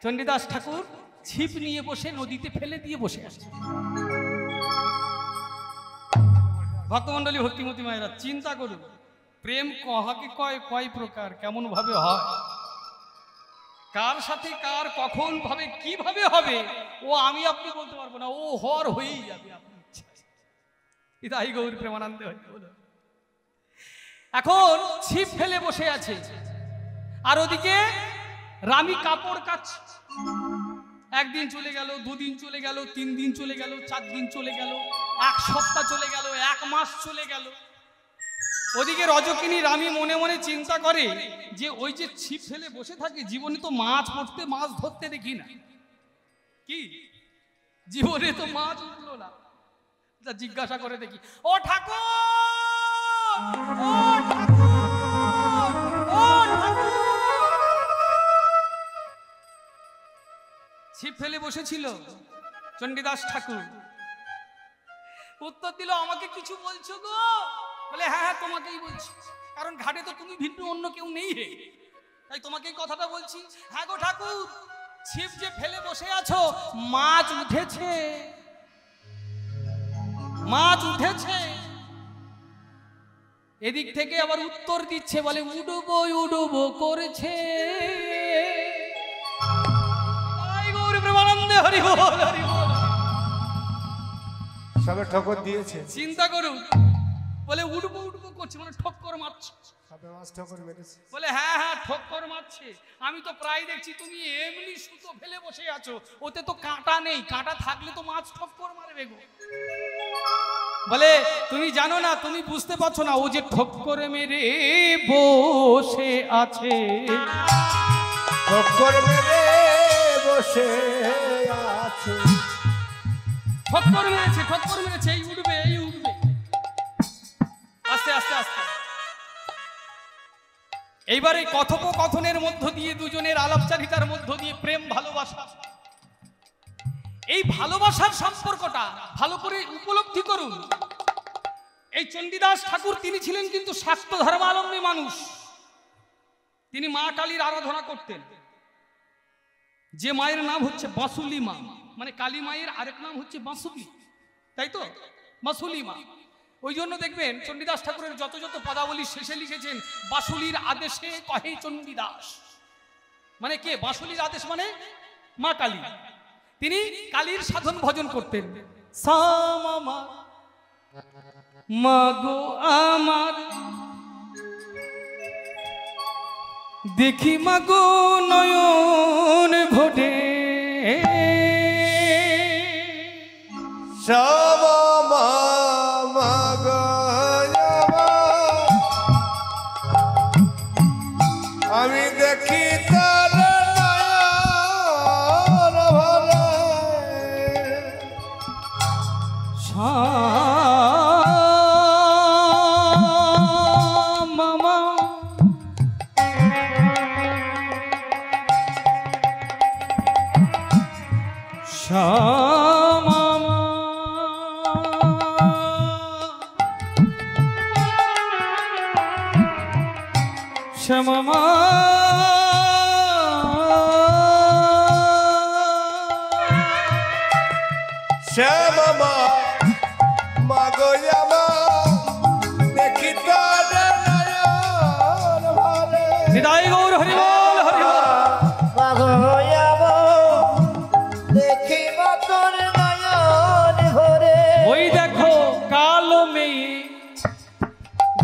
চণ্ডীদাস ঠাকুর ছিপ নিয়ে বসে নদীতে ফেলে দিয়ে বসে আছে। ভক্তমন্ডলী ভক্তিমতী মায়েরা চিন্তা করুন, প্রেম কাকে কয়, কয় প্রকার, কেমন ভাবে হয়, কার সাথে কার কখন ভাবে কিভাবে হবে, ও আমি আপনি বলতে পারবো না, ও হওয়ার হয়েই যাবে। আপনি ইদাই গৌর প্রেমানন্দে হয়। এখন ছিপ ফেলে বসে আছে, আর ওদিকে রামী কাপড় কাচ্ছে। একদিন চলে গেল, দুদিন চলে গেল, 3 দিন চলে গেল, 4 দিন চলে গেল, 1 সপ্তাহ চলে গেল, 1 মাস চলে গেল। ওদিকে রজকিনী রামী মনে মনে চিন্তা করে যে ওই যে ছিপ ফেলে বসে থাকে, জীবনে তো মাছ পড়তে মাছ ধরতে দেখি না, কি জীবনে তো মাছ উঠলো না, জিজ্ঞাসা করে দেখি, ও ঠাকুর, ও ঠাকুর, ও ঠাকুর। ছিপ ফেলে বসেছিল চণ্ডীদাস ঠাকুর। উত্তর দিল, আমাকে কিছু বলছো গো? বলে হ্যাঁ হ্যাঁ তোমাকেই বলছি, কারণ ঘাটে তো তুমি ভিন্ন অন্য কেউ নেই রে, তাই তোমাকেই কথাটা বলছি। হ্যাঁ গো ঠাকুর, ছিপ যে ফেলে বসে আছো, মাছ উঠেছে, মাছ উঠেছে। এদিক থেকে আবার উত্তর দিচ্ছে, বলে উডুবো উডুবো করেছে। প্রেমানন্দে হরি বল হরি বল। সবে ঠকর দিয়েছে, চিন্তা করুন, বলে উডবো উডবো করছে, মানে ঠক্কর মারছে। সবে মাছ ঠকর মেরেছে। বলে হ্যাঁ হ্যাঁ ঠক্কর মারছে, আমি তো প্রায় দেখছি তুমি এমনি সুতো ফেলে বসে আছো, ওতে তো কাঁটা নেই, কাঁটা থাকলে তো মাছ ঠক্কর মারবে গো। বলে তুমি জানো না, তুমি বুঝতে পারছো না, ও যে ঠক্করে মেরে বসে আছে, ঠকর মেরে বসে আছে। ঠক্কর মেরেছে, ঠক্কর মেরেছে, এই উঠবে এই উঠবে। আস্তে আস্তে আস্তে এইবার এই কথোপকথনের মধ্য দিয়ে, দুজনের আলাপচারিতার মধ্য দিয়ে প্রেম ভালোবাসা, এই ভালোবাসার সম্পর্কটা ভালো করে উপলব্ধি করুন। এই চণ্ডীদাস ঠাকুর তিনি ছিলেন কিন্তু শাক্ত ধর্মাবলম্বী মানুষ। তিনি মা কালীর আরাধনা করতেন, যে মায়ের নাম হচ্ছে বাঁশুলি মা, মানে কালী মায়ের আরেক নাম হচ্ছে বাঁশুলি, তাই তো, বাঁশুলি মা। ওই জন্য দেখবেন চণ্ডীদাস ঠাকুরের যত যত পদাবলী শেষে লিখেছেন, বাঁশুলির আদেশে কহে চণ্ডীদাস, মানে কে? বাঁশুলির আদেশ মানে মা কালী। তিনি কালীর সাধন ভজন করতেন। সামামা মাগো আমার দেখি মাগো নয়ন ভোটে, আমি দেখি তার নয়ন ভরে। মামা মামা শ্যামা শ্যামা মাগো আমা দেখি তার নয়ন ভরে। হৃদয় গৌর হরি বল হরি বল। মাগো যাবো দেখি তোর নয়ন ভরে। ওই দেখো কালো মেয়ে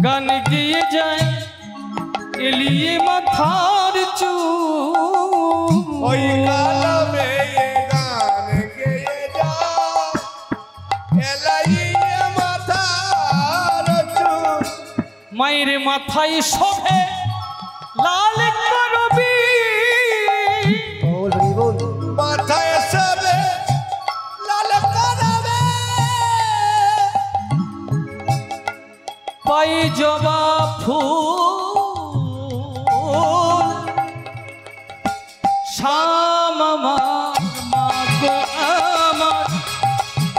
গান গিয়ে যায়, এলিয়ে মাথার চুল। ওই কালো মেয়ে গান গেয়ে যায়, এলাইয়ে মাথার চুল। মায়ের মাথায় শোভে লাল করবি, বল হরি বল। মাথায় সবে লাল করবে, পাই জবা ফুল। শ্যামামার মাগো আমার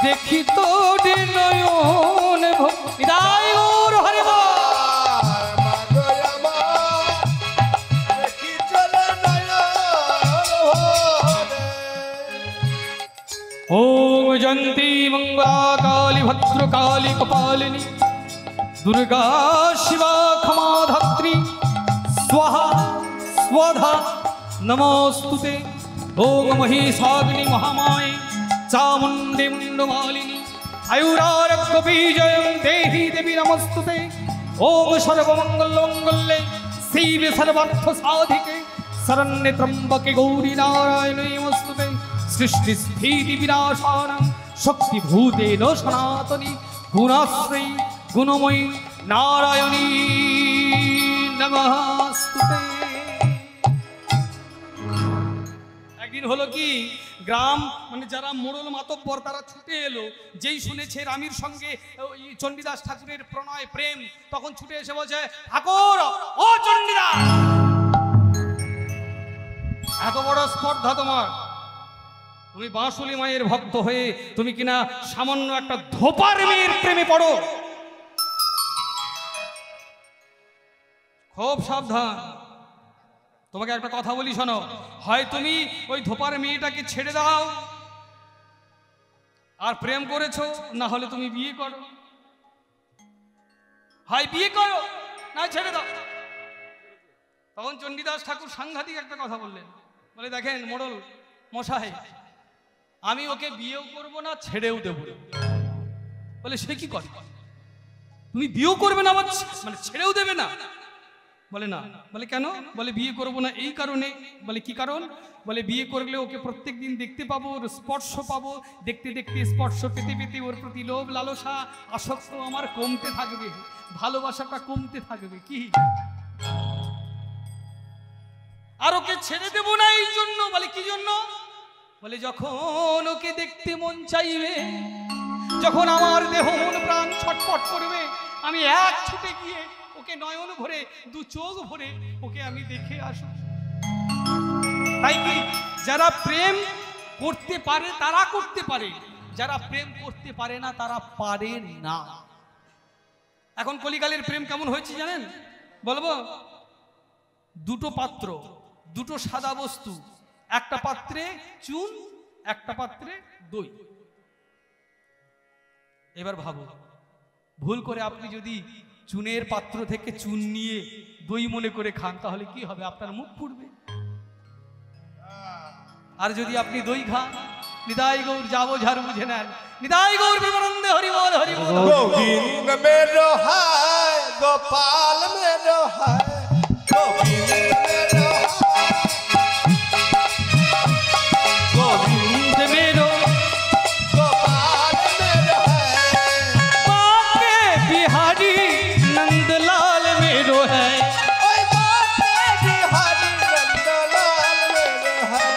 দেখি তোর নয়ন হৃদয় গৌর হরি বল। মাগো আমা দেখি চলে নয়ন ভরে। ওম জয়ন্তী মঙ্গলা কালী ভদ্রকালী কপালিনী দুর্গা শিবা ক্ষমা ধাত্রী স্বাহা স্বধা নমস্তুতে। ওম মহিষাগ্নি মহামায়ে চামুণ্ডী মুণ্ডমালিনী আয়ুরারোগ্য বিজয়ং দেহি দেবী নমস্তুতে। ওম সর্বমঙ্গল মঙ্গলে শিবে সর্বার্থ সাধিকে শরণ্যে ত্রম্বকে গৌরী নারায়ণী নমস্তুতে। সৃষ্টি স্থিতি বিনাশানাং শক্তিভূতেন সনাতনী গুণাশ্রয়ী গুণময়ী নারায়ণী নমস্তুতে। একদিন হলো কি, গ্রাম মানে যারা মোড়ল মাতব্বর তারা ছুটে এলো, যেই শুনেছে রানীর সঙ্গে ওই চণ্ডীদাস ঠাকুরের প্রণয় প্রেম, তখন ছুটে এসে বলছে, ঠাকুর ও চণ্ডীদাস, এত বড় স্পর্ধা তোমার, তুমি বাঁশুলি মায়ের ভক্ত হয়ে তুমি কিনা সামান্য একটা ধোপার মেয়ের প্রেমে পড়ো। খুব সাবধান। তোমাকে একটা কথা বলি শোনো, হয় তুমি ওই ধোপার মেয়েটাকে ছেড়ে দাও আর প্রেম করেছো, না হলে তুমি বিয়ে করো। হয় বিয়ে করো না ছেড়ে দাও। তখন চণ্ডীদাস ঠাকুর সাংঘাতিক একটা কথা বললেন, বলে দেখেন মোড়ল মশাই, আমি ওকে বিয়েও করব না ছেড়েও দেব না। বলে সে কি করে, তুমি বিয়েও করবে না আবার মানে ছেড়েও দেবে না? বলে না। বলে কেন? বলে বিয়ে করব না এই কারণে। বলে কি কারণ? বলে বিয়ে করলে ওকে প্রত্যেক দিন দেখতে পাবো, ওর স্পর্শ পাবো, দেখতে দেখতে স্পর্শ পেতে পেতে ওর প্রতি লোভ লালসা আসক্ত আমার কমতে থাকবে, ভালোবাসাটা কমতে থাকবে। কি আর ওকে ছেড়ে দেব না এই জন্য। বলে কি জন্য? বলে যখন ওকে দেখতে মন চাইবে, যখন আমার দেহ মন প্রাণ ছটফট করবে, আমি এক ছুটে গিয়ে ওকে নয়ন ভরে দু চোখ ভরে ওকে আমি দেখে আসব। তাই কি যারা প্রেম করতে পারে তারা করতে পারে, যারা প্রেম করতে পারে না তারা পারে না। এখন কলিকালের প্রেম কেমন হয়েছে জানেন? বলবো, দুটো পাত্র, দুটো সাদা বস্তু, একটা পাত্রে চুন, একটা পাত্রে দই। এবার ভাবো, ভুল করে আপনি যদি চুনের পাত্র থেকে চুন নিয়ে দই মনে করে খান তাহলে কি হবে? আপনার মুখ পুড়বে। আর যদি আপনি দই খান, নিতাই গৌর যাবো ঝাড় বুঝে নেন, নিতাই গৌর বিমানন্দে হরি বল হরি বল। गोविंद मेरो हाय गोपाल मेरो हाय गोविंद मेरो गोविंद मेरो गोपाल मेरो हाय बाके बिहारी नंदलाल मेरो है, ओए बाटे बिहारी नंदलाल मेरो हाय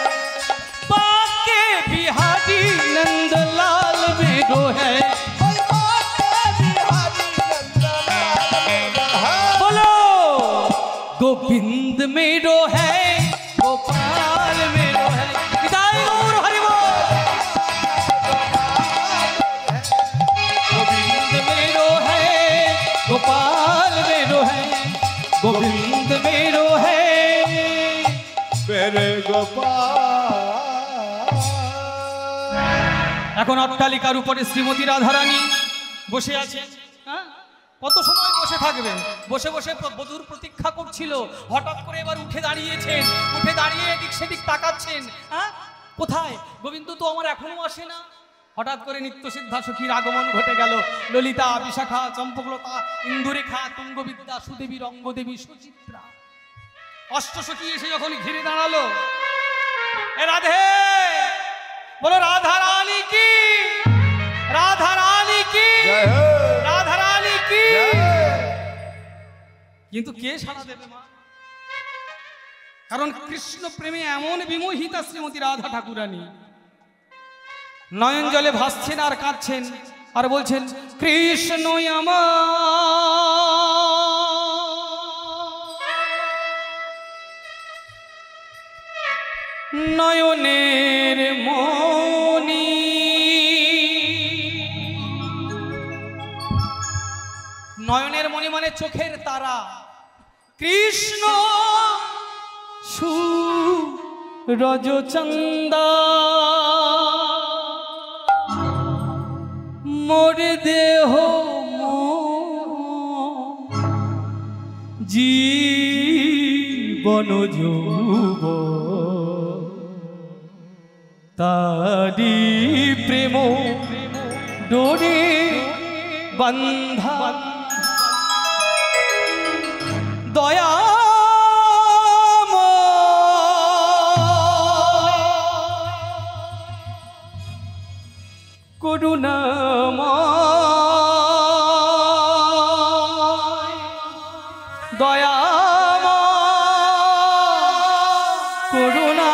बाके बिहारी नंदलाल मेरो है। ओए बाटे बिहारी नंदलाल मेरो हाय बोलो गोविंद मेरो है, गोपाल मेरो है। निताई गौर हरि बोल। गोविंद मेरो है, गोपाल मेरो है, गोविंद मेरो है। मेरे गोपाल এখন অট্টালিকার উপরে শ্রীমতী রাধারানী বসে আছে। হ্যাঁ, কত সময় বসে থাকবেন? বসে বসে বধূর প্রতীক্ষা করছিল। হঠাৎ করে এবার উঠে দাঁড়িয়েছেন, উঠে দাঁড়িয়ে এদিক সেদিক তাকাচ্ছেন। হ্যাঁ, কোথায় গোবিন্দ তো আমার এখনো আসে না। হঠাৎ করে নিত্য সিদ্ধা সখীর আগমন ঘটে গেল। ললিতা, বিশাখা, চম্পকলতা, ইন্দুরেখা, তুঙ্গবিদ্যা, সুদেবী, রঙ্গদেবী, সুচিত্রা, অষ্টসখী এসে যখন ঘিরে দাঁড়ালো, এ রাধে বলো রাধা রানী কি, রাধা রানী কি, जय हो রাধা রানী কি। जय কিন্তু কে সাড়া দেবে মা? কারণ কৃষ্ণ প্রেমে এমন বিমোহিতা শ্রীমতী রাধা ঠাকুরানী নয়ন জলে ভাসছেন আর কাঁদছেন আর বলছেন কৃষ্ণ আমার নয়নের মণি, নয়নের মণি মানে চোখের তারা। কৃষ্ণ সুরজচন্দা মোর দেহ জীবন যৌব তারি প্রেম ডোরে বন্ধা দয়া করুণাময় দয়াময় করুণা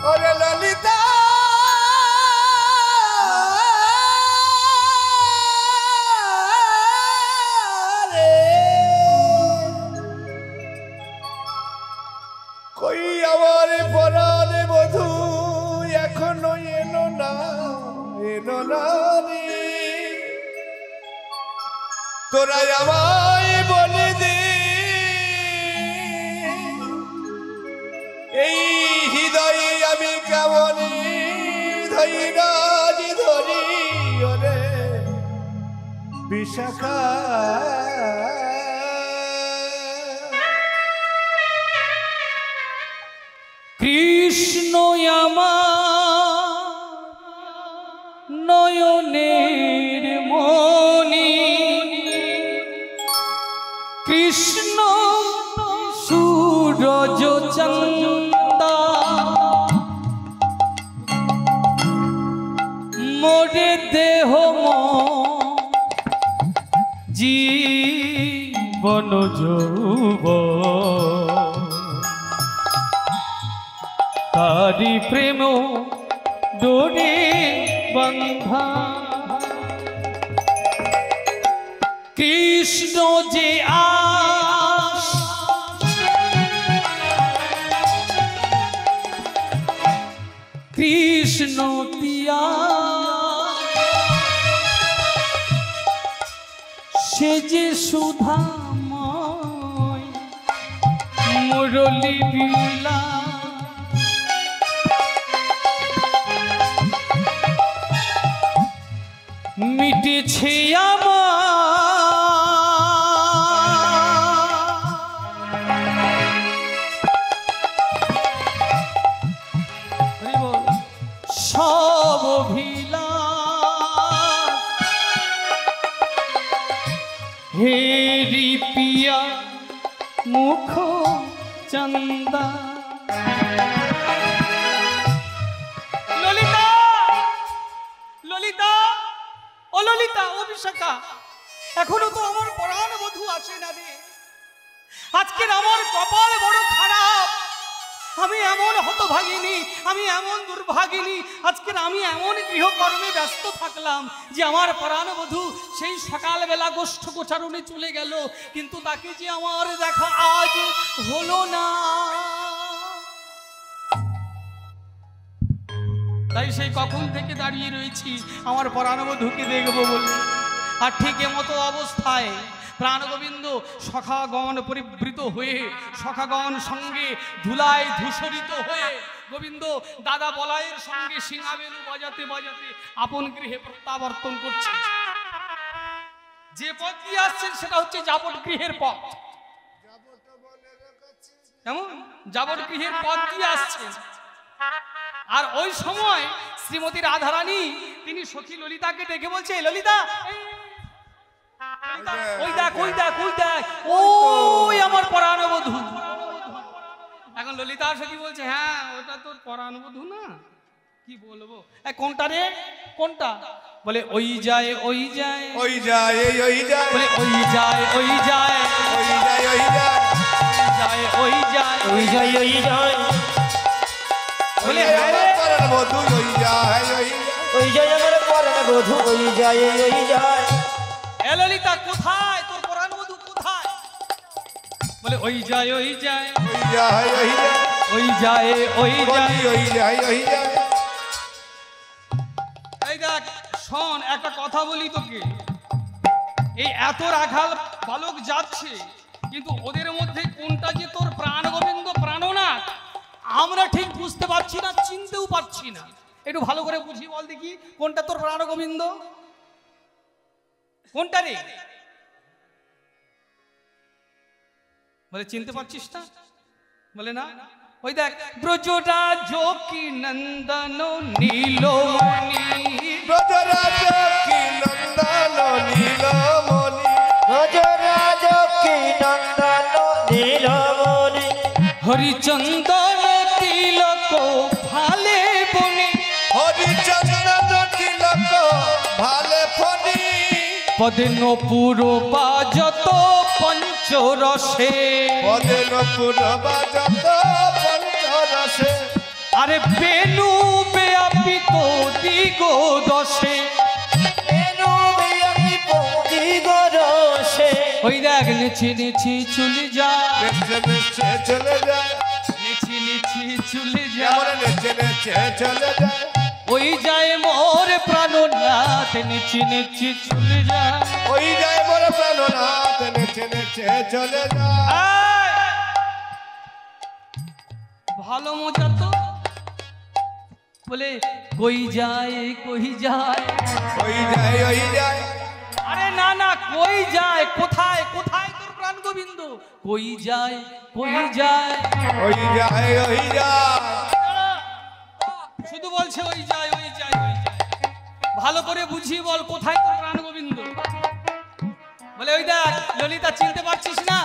और ललिता रे নারী তোরা আমায় বলে দে এই হৃদয়ে আমি কেমন ধৈরাজ ধরি ওরে বিশাখা কৃষ্ণ আমার নয়নের মণি, কৃষ্ণ সূরজ চন্দা, মোরে দেহ জীবন যৌবন, তারি প্রেম ডোরে বন্ধা। কৃষ্ণ যে আস কৃষ্ণ পিয়া, সে যে সুধাময় মুরলী বিলা, মিটেছে আমার সব অভিলাষ, হেরি পিয়া মুখ চন্দা। ললিতা, ললিতা, ও ললিতা, ও বিশাখা, এখনো তো আমার পরাণ বধূ আসে না রে। আজকের আমার কপাল বড় খারাপ, আমি এমন হতভাগিনী, আমি এমন দুর্ভাগিনী, আজকের আমি এমন গৃহকর্মে ব্যস্ত থাকলাম যে আমার পরাণ বধূ সেই সকালবেলা গোষ্ঠ গোচারণে চলে গেল, কিন্তু তাকে যে আমার দেখা আজ হলো না। তাই সেই কখন থেকে দাঁড়িয়ে রয়েছি আমার পরাণবধূকে দেখবো বলে। আর ঠিক এমতো অবস্থায় প্রাণগোবিন্দ সখাগণ পরিবৃত হয়ে, সখাগণ সঙ্গে ধুলায় ধূসরিত হয়ে গোবিন্দ দাদা বলাইয়ের সঙ্গে সিংহাবেলু বাজাতে বাজাতে আপন গৃহে প্রত্যাবর্তন করছে। যে পথ দিয়ে আসছেন সেটা হচ্ছে যাবট গৃহের পথ। কেমন যাবট গৃহের পথ দিয়ে আসছেন। আর ওই সময় শ্রীমতী রাধারানী তিনি সখী ললিতাকে ডেকে বলছে, ললিতা ওই দেখ, ওই দেখ, ওই দেখ, ওই আমার পরাণবধূ। এখন ললিতা সখী বলছে, হ্যাঁ ওটা তোর পরাণবধূ না, কি বলবো, কোনটা রে, কোনটা? বলে ওই যায়, ওই যায়, ওই যায়, ওই যায়, বলে ওই যায়, ওই যায়, ওই যায়, ওই যায়, যায়, ওই যায়, ওই যায়, ওই যায়, বলে হ্যাঁ রে, পরাণ বধূ ওই যায়, ওই যায় আমার পরাণ বধূ, ওই যায়, ওই যায়। এ ললিতা কোথায়, তোর পরাণবধূ কোথায়? বলে ওই যায়, ওই যায়, ওই যায়, ওই যায়, ওই যায়, ওই যায়, ওই যায়, ওই যায়। এই দেখ শোন, একটা কথা বলি তোকে, এই এত রাখাল বালক যাচ্ছে, কিন্তু ওদের মধ্যে কোনটা যে তোর প্রাণ গোবিন্দ প্রাণনাথ আমরা ঠিক বুঝতে পারছি না, চিনতেও পারছি না। একটু ভালো করে বুঝি বল দেখি, কোনটা তোর প্রাণ গোবিন্দ, কোনটা রে? বলে চিনতে পারছিস না? বলে না, ওই দেখ ব্রজরাজ কি নন্দন নীলমণি, ব্রজরাজ কি নন্দন নীলমণি, ব্রজরাজ কি নন্দন নীলমণি, হরিচন্দন তিলক ভালে বনে, হরিচন্দন তিলক ভালে ফণি, পদেন পুর বাজত পঞ্চরসে, পদেন পুর বাজত পঞ্চরসে, আরে বেনু ব্যাপিত দিগ দশে, বেনু ব্যাপিত দিগ দশে, ওই দেখ নেছি নেছি চলে যায়, নেচে নেচে চলে যায়, নেছি নেছি চলে যেমন যায়, নেচে নেচে চলে যায়, ওই যায় মোর প্রাণনাথ নিচে নিচে চলে যায়। ওই যায় মোর প্রাণনাথ নেচে নেচে চলে যায়। এই! ভালো মজা তো বলে কই যায় কই যায়। ওই যায় ওই যায়। আরে না না, কই যায় কোথায়, কোথায় তোর প্রাণ গোবিন্দ? কই যায় কই যায়। ওই যায় ওই যায়। শুধু বলছে ওই যায় ওই যায় ওই যায়। ভালো করে বুঝিয়ে বল কোথায় তোর প্রাণ গোবিন্দ। বলে ওই দেখ ললিতা, চিনতে পারছিস না?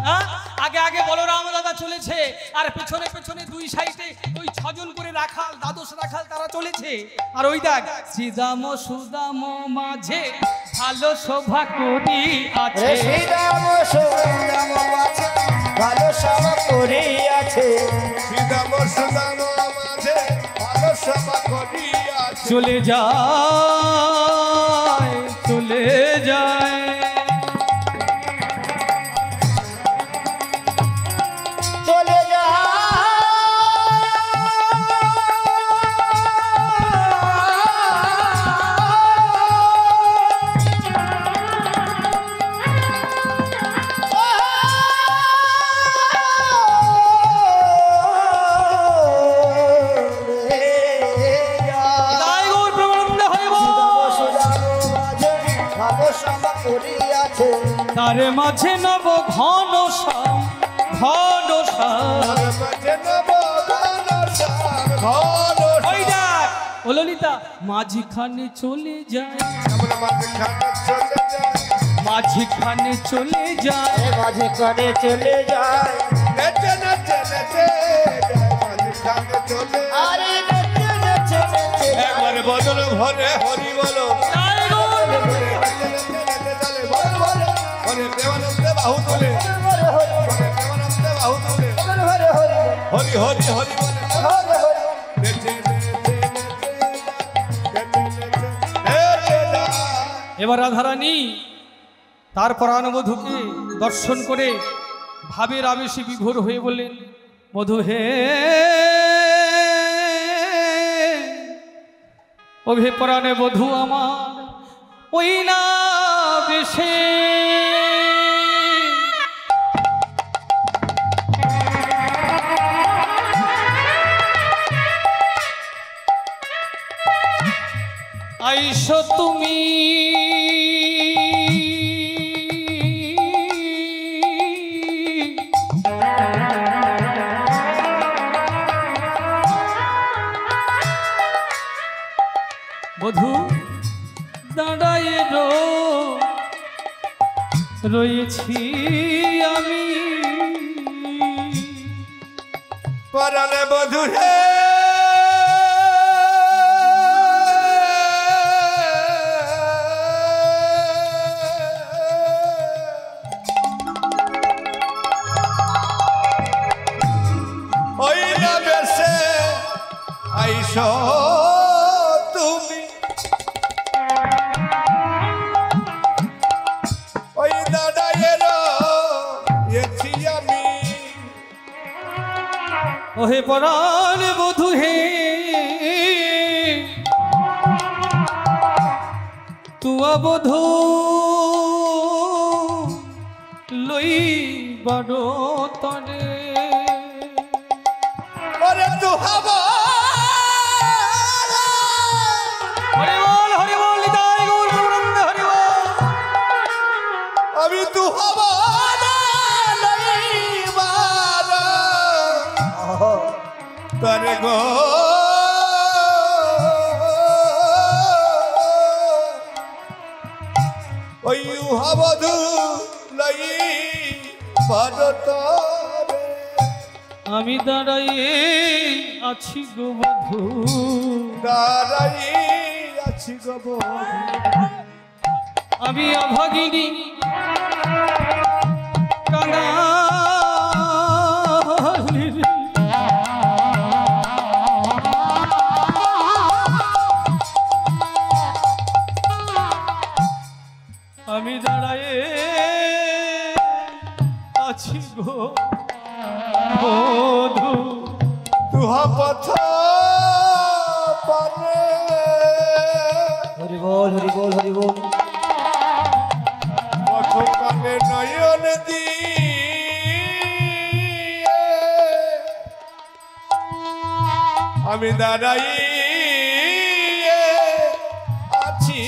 হ্যাঁ, আগে আগে বলরাম দাদা চলেছে, আর পেছনে পেছনে দুই সাইডে ওই 6 জন করে রাখাল, দ্বাদশ রাখাল তারা চলেছে। আর ওই দেখ শ্রীদাম সুদাম মাঝে ভালো শোভা করি আছে। শ্রীরাম সুদাম আছে ভালো সভা করি আছে। শ্রীদাম সুদাম মাঝে ভালো সভা করি আছে। চলে যায় চলে যায়। চলে যা তাই গৌর প্রেমানন্দ হরি বল। ভালো সভা করি আছে। তার মাঝে নব ঘন শ্যাম ঘন শ্যাম। তার মাঝে নব ঘন শ্যাম ঘন ওই দেখ ও ললিতা, মাঝখানে চলে যায় শ্যাম মাঝখানে চলে যায়। মাঝখানে চলে যায়। মাঝে কানে চলে যায়। নেচে নেচে নেচে যায় মাঝখানে চলে। আরে নেচে নেচে নেচে একবার বদল ভরে হরি বলো। তাই গৌর নেচে নেচে নেচে চলে বল বলে। হরে প্রেমানন্দে বাহু তোলে। হরে হরে হরে প্রেমানন্দে বাহু তোলে। হরে হরে হরে হরি হরি হরি বলে। হরে হরে নেচে নেচে নেচে নেচে নেচে নেচে যায়। এবার রাধারানী তার প্রাণবধূকে দর্শন করে ভাবের আবেশে বিভোর হয়ে বললেন, মধু হে ওভে পরাণে বধূ আমার ওই না বেশে। আইসো তুমি বধূ দাঁড়ায় রয়েছি আমি। পরাণে বধূ হে ওই না বেশে আইসো তুমি। ওই দাঁড়ায় রয়েছি আমি। ওহে পরাণ বধূ হে তুয়া বধূ লই বারো তরে। ওরে তু হবা হরি বল নিতাই গৌর প্রেমানন্দ হরি বল। আমি তু হবা তরে গো ওই উহাবধূ লই ভারতরে। আমি দাঁড়াইয়ে আছি গো বধূ। দাঁড়াই আছি গো বধূ। আমি অভাগিনী কাঙালির। আমি দাঁড়ায়ে আছি গো বধূ। তুহা পথ পানে হরি বল হরি বল হরি বল। কত কানে নয়ন আমি দাঁড়াই আছি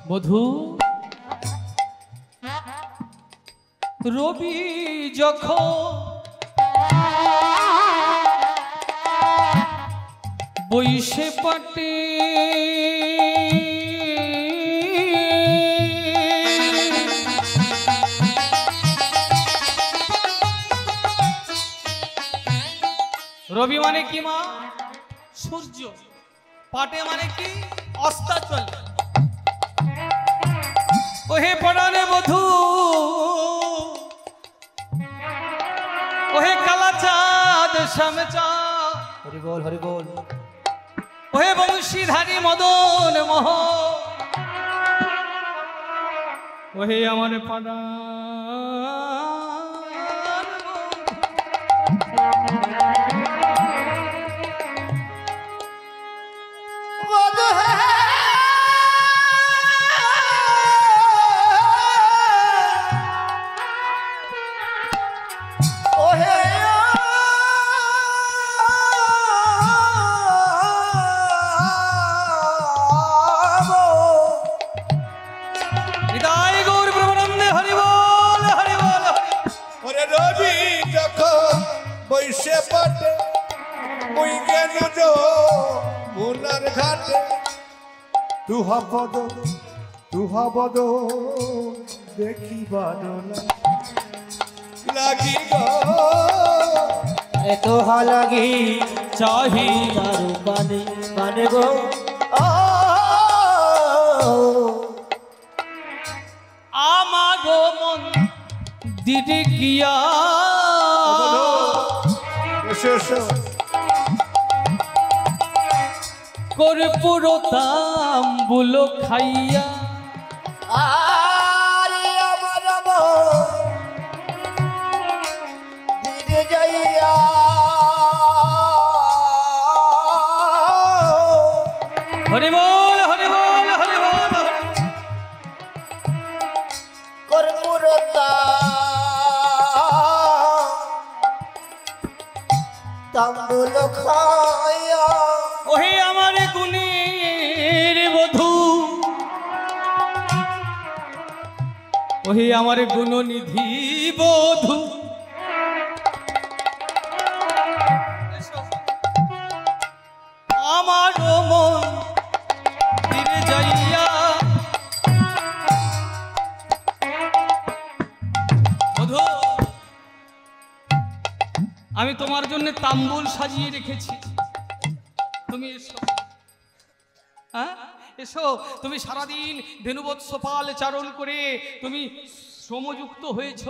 বধূ রবি যখন বইসে পাটে রবি মানে কি মা? সূর্য। পাটে মানে কি? অস্তাচল। ওহে পড়ানে বধূ, ওহে কালা চাঁদ শ্যাম চাঁদ, হরি বল হরি বল। ওহে বংশীধারী মদন মোহ, ওহে আমার পাড়া বৈশে পাটে ওই জ্ঞান মুনার ঘাটে তুহা পদ দেখিবার লাগি এত লাগি চাহি তারু পানে পানে গো। আমাগো মন দিদি গিয়া কর্পূর তাম্বুল খাইয়া আরে আমার দিদি যাইয়া হরি বল হরি বল হরি বল। কর্পূর তাম্বুল খাইয়া ওহে আমার গুণের বধূ, ওহে আমার গুণনিধি বধূ, আমার মন ফিরে যাইয়া বধূ আমি তোমার জন্য তাম্বুল সাজিয়ে রেখেছি, তুমি এসো। হ্যাঁ এসো, তুমি সারাদিন ধেনুবৎস পাল চারণ করে তুমি শ্রমযুক্ত হয়েছ,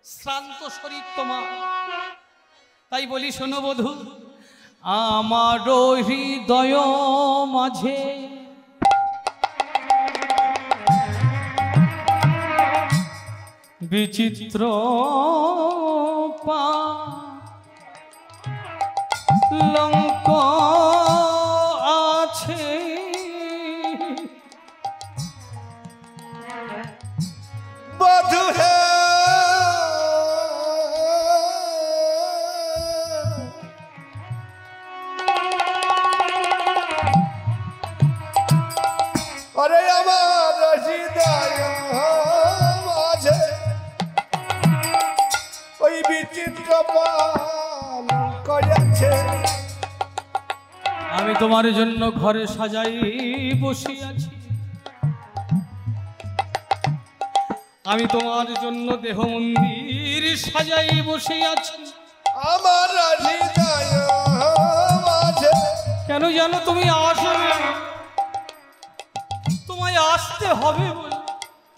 শ্রান্ত শরীর তোমার। তাই বলি শোনো বধূ, আমার হৃদয় মাঝে বিচিত্র লঙ্ক আছে, বধূ হে আরে আমার হৃদয় মাঝে ওই বিচিত্র পালঙ্ক আছে। আমি তোমার জন্য ঘরে সাজাই বসে আছি, আমি তোমার জন্য দেহ মন্দির সাজাই বসে আছি। আমার হৃদয় মাঝে কেন জানো? তুমি আসবে, তোমায় আসতে হবে বলে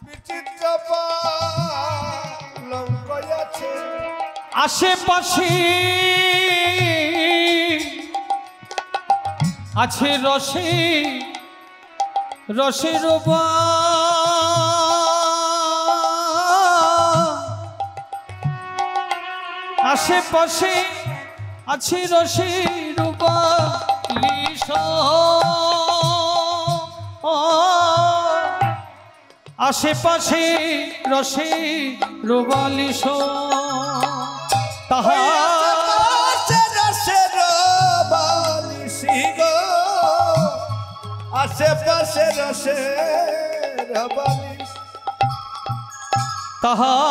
বিচিত্র পালঙ্ক আছে। আশেপাশে আছে রসে রসের আশেপাশে আছে রসের আশেপাশে রসে রোবালিশ তাহা আশেপাশে রসের বালিশ তাহাতে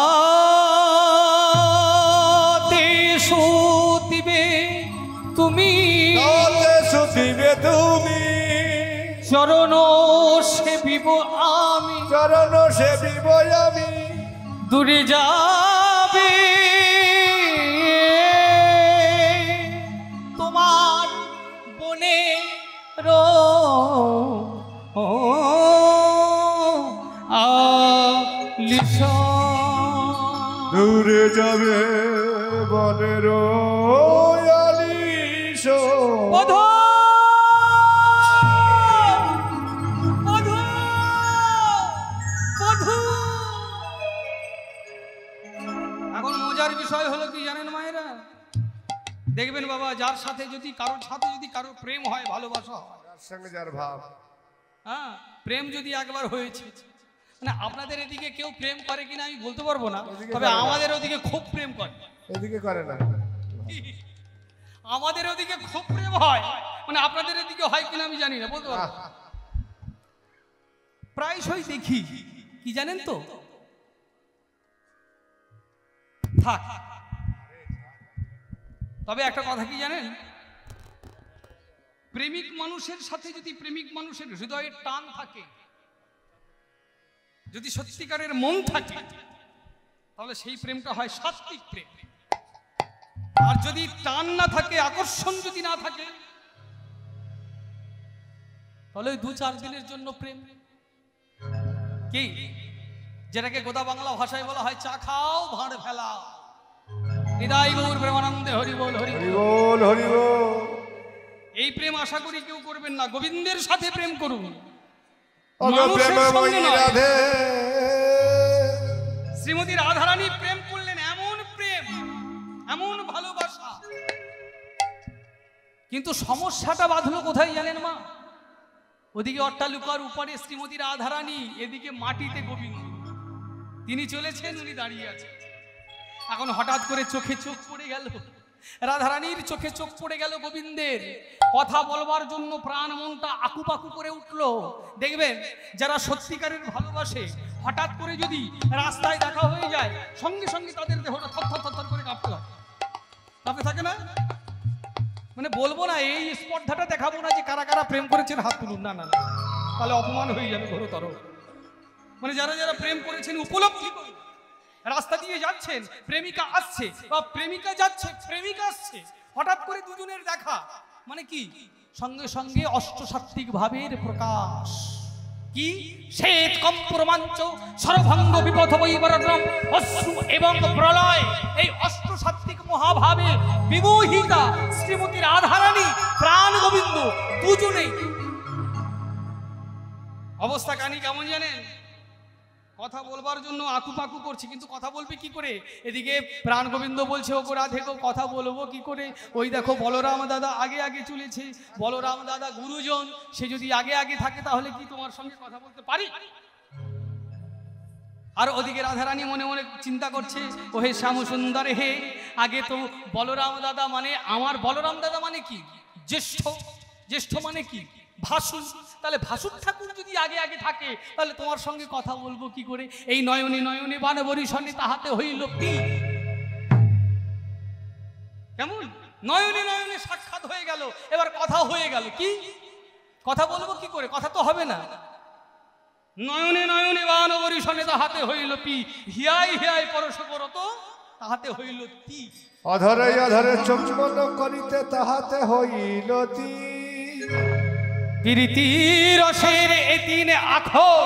সুতিবে তুমি সুতিবে তুমি চরণ সেবিব আমি চরণ সেবিব আমি দূরে যাবে তোমার বনে আলিশ দূরে যাবে বনের আলিশ বধূ এখন মজার বিষয় হলো কি জানেন মায়েরা, দেখবেন বাবা যার সাথে যদি কারোর সাথে যদি কারোর প্রেম হয় ভালোবাসা হয়, যার সঙ্গে যার ভাব, হ্যাঁ প্রেম যদি একবার হয়েছে, মানে আপনাদের এদিকে কেউ প্রেম করে কিনা আমি বলতে পারবো না, তবে আমাদের ওদিকে খুব প্রেম করে। এদিকে করে না, আমাদের ওদিকে খুব প্রেম হয়, মানে আপনাদের এদিকে হয় কিনা আমি জানি না, বলতে পারবো না। প্রায়শই দেখি কি জানেন তো, থাক, তবে একটা কথা কি জানেন, প্রেমিক মানুষের সাথে যদি প্রেমিক মানুষের হৃদয়ের টান থাকে, যদি সত্যিকারের মন থাকে, তাহলে সেই প্রেমটা হয় সাত্বিক প্রেম। আর যদি টান না থাকে, আকর্ষণ যদি না থাকে, তাহলে ওই 2-4 দিনের জন্য প্রেম, কি যেটাকে গোদা বাংলা ভাষায় বলা হয় চা খাও ভাঁড় ফেলা। নিতাই গৌর প্রেমানন্দে হরি বল হরি হরি বল হরি বল। এই প্রেম আশা করি কেউ করবেন না, গোবিন্দের সাথে প্রেম করুন, ওগো মানুষের প্রেমময়ী সঙ্গে নয়। রাধে, শ্রীমতী রাধারানী প্রেম করলেন, এমন প্রেম, এমন ভালোবাসা, কিন্তু সমস্যাটা বাঁধলো কোথায় জানেন মা, ওদিকে অট্টালুকার উপরে শ্রীমতী রাধারানী, এদিকে মাটিতে গোবিন্দ, তিনি চলেছেন উনি দাঁড়িয়ে আছেন। এখন হঠাৎ করে চোখে চোখ পড়ে গেল, রাধারানীর চোখে চোখ পড়ে গেল গোবিন্দের, কথা বলবার জন্য প্রাণ মনটা আকুপাকু করে উঠলো। দেখবেন যারা সত্যিকারের ভালোবাসে, হঠাৎ করে যদি রাস্তায় দেখা হয়ে যায়, সঙ্গে সঙ্গে তাদের দেহটা থর করে কাঁপতে হয়, কাঁপতে থাকে না? মানে বলবো না, এই স্পর্ধাটা দেখাবো না যে কারা কারা প্রেম করেছেন হাত তুলুন, না না না, তাহলে অপমান হয়ে যাবে ঘোরতর। মানে যারা যারা প্রেম করেছেন উপলব্ধি করুন, রাস্তা দিয়ে যাচ্ছেন, প্রেমিকা আসছে বা প্রেমিকা যাচ্ছে, প্রেমিকা আসছে, হঠাৎ করে দুজনের দেখা, মানে কি সঙ্গে সঙ্গে অষ্টসাত্ত্বিক ভাবের প্রকাশ। কি শ্বেত কম্প রোমাঞ্চ সর্বভঙ্গ বিপথ বৈবরণম অশ্রু এবং প্রলয়, এই অষ্টসাত্ত্বিক মহাভাবে বিমোহিতা শ্রীমতী রাধারানী প্রাণ গোবিন্দ দুজনেই অবস্থা কানি কেমন জানেন, কথা বলবার জন্য আকুপাকু করছে, কিন্তু কথা বলবে কি করে? এদিকে প্রাণ গোবিন্দ বলছে ওগো রাধে গো, কথা বলবো কি করে? ওই দেখো বলরাম দাদা আগে আগে চলেছে, বলরাম দাদা গুরুজন, সে যদি আগে আগে থাকে তাহলে কি তোমার সঙ্গে কথা বলতে পারি? আর ওদিকে রাধারানী মনে মনে চিন্তা করছে, ও হে শ্যাম সুন্দর হে, আগে তো বলরাম দাদা, মানে আমার বলরাম দাদা মানে কি জ্যেষ্ঠ, জ্যেষ্ঠ মানে কি ভাসুর, তাহলে ভাসুর ঠাকুর যদি আগে আগে থাকে তাহলে তোমার সঙ্গে কথা বলবো কি করে? এই নয়নে নয়নে বানবরিশনে তাহাতে হইল কি, কেমন নয়নে নয়নে সাক্ষাৎ হয়ে গেল, এবার কথা হয়ে গেল, কি কথা বলবো কি করে? কথা তো হবে না। নয়নে নয়নে বানবরিশনে তাহাতে হইল পি, হিয়াই হিয়াই পরশ করত তাহাতে হইল তি, অধরে অধরে চুম্বন করিতে তাহাতে হইল তি, প্রীতি রসের এতিনে আখর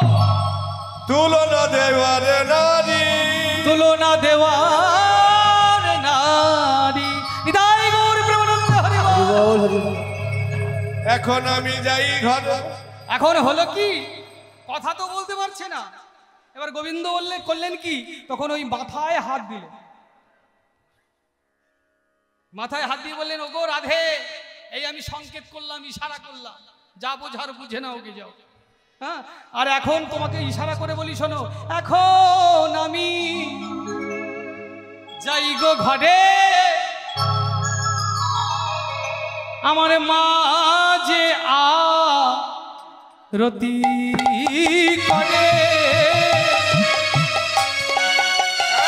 তুলনা দেওয়ারে নারী, তুলনা দেওয়ার নারী। হৃদয় গৌর প্রেমানন্দে হরি বল। হরি বল হরি বল। এখন আমি যাই ঘর। এখন হলো কি, কথা তো বলতে পারছে না, এবার গোবিন্দ বললে করলেন কি, তখন ওই মাথায় হাত দিলেন, মাথায় হাত দিয়ে বললেন ওগো রাধে, এই আমি সংকেত করলাম, ইশারা করলাম, যা বোঝার বুঝে না, ওকে যাও। হ্যাঁ, আর এখন তোমাকে ইশারা করে বলি, শোনো, এখন আমি যাই গো ঘরে, আমার মা যে আরতি করে।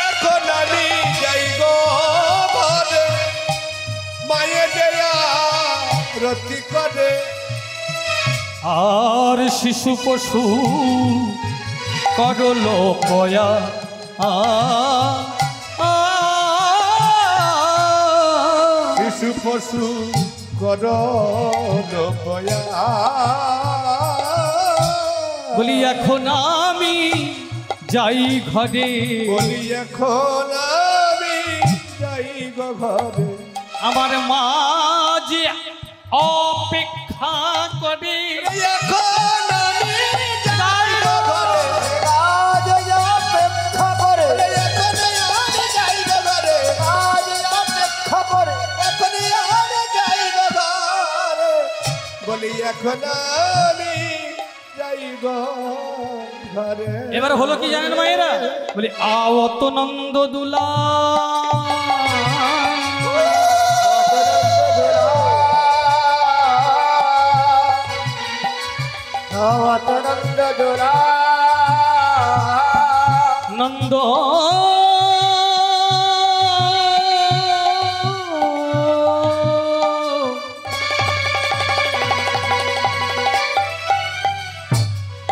এখন আমি যাই গো ঘরে, মায়ের দেয়া রতি করে। আর শিশু পশু করল পয়া শিশু পশু কর পয়া। বলি এখন আমি যাই ঘরে, বলি এখন আমি যাই গো ঘরে, আমার মা যে অপেক্ষা করে। এখন আমি যাই গো ঘরে, আজ অপেক্ষা করে, এখন আমি যাই গো ঘরে, আজ অপেক্ষা করে, এখন আমি যাই গো ঘরে। বলি এখন আমি যাই গো ঘরে। এবার হলো কি জানেন মায়েরা, বলি আওত নন্দ দুলা, নন্দ দোলা, নন্দ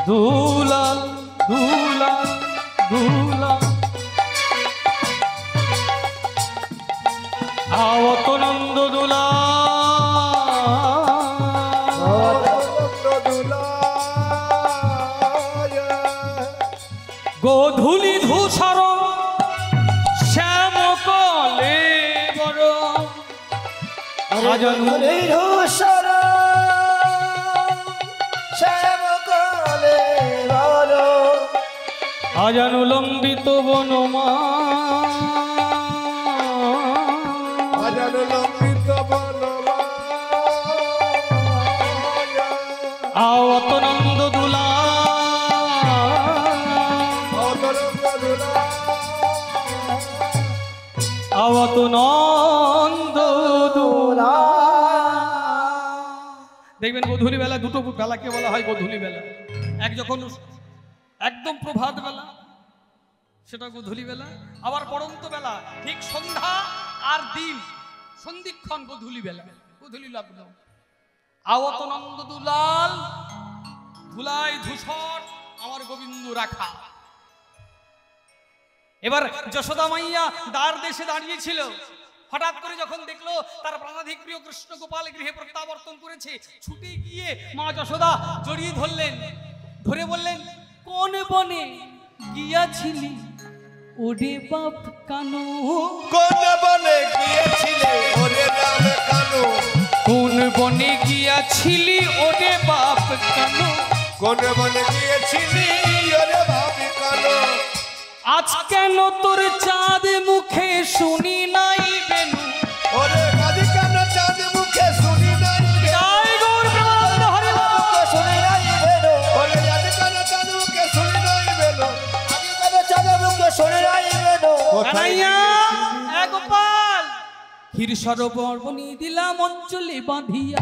দুলাল দুলাল দুলাল, আওত নন্দ দুলাল, গোধূলি ধূসর শ্যাম কলে বড়, আজানু ধূসর শ্যাম কালে বড়, আজানুলম্বিত বনমা, আওত নন্দ দুলা, আওত নন্দ দুলা। দেখবেন গোধূলি বেলা, দুটো বেলাকে বলা হয় গোধূলি বেলা। এক যখন একদম প্রভাত বেলা, সেটা গোধূলি বেলা, আবার পড়ন্ত বেলা ঠিক সন্ধ্যা আর দিন, সন্ধিক্ষণ গোধূলি বেলা, গোধূলি লগ্ন। আওত নন্দ দুলাল, ধুলাই ধূসর আমার গোবিন্দ রাখা। এবার যশোদা মাইয়া দ্বার দেশে দাঁড়িয়েছিল, হঠাৎ করে যখন দেখলো তার প্রাণাধিক প্রিয় কৃষ্ণ গোপাল গৃহে প্রত্যাবর্তন করেছে, ছুটে গিয়ে মা যশোদা জড়িয়ে ধরলেন, ধরে বললেন, কোন বনে গিয়াছিলি ওরে বাপ কানু, কোন বনে গিয়েছিলে ওরে রাম কানু, কোন বনে গিয়াছিলি ওরে বাপ কানু, কোন বনে গিয়েছিলি ওরে ভাবি কানু, আজ কেন তোর চাঁদ মুখে শুনি নাই বেনু, ওরে কাদি কান চাঁদ মুখে শুনি নাই বেনু, জয় গৌর প্রেমানন্দ হরি বল। শুনে নাই বেরো, ওরে কাদি কান চাঁদ মুখে শুনি নাই বেনু, আমি কেন চাঁদের মুখে শুনে নাই বেরো, কানাইয়া এ গোপাল, ক্ষীর সরোবর বনি দিলাম অঞ্চলে বাঁধিয়া,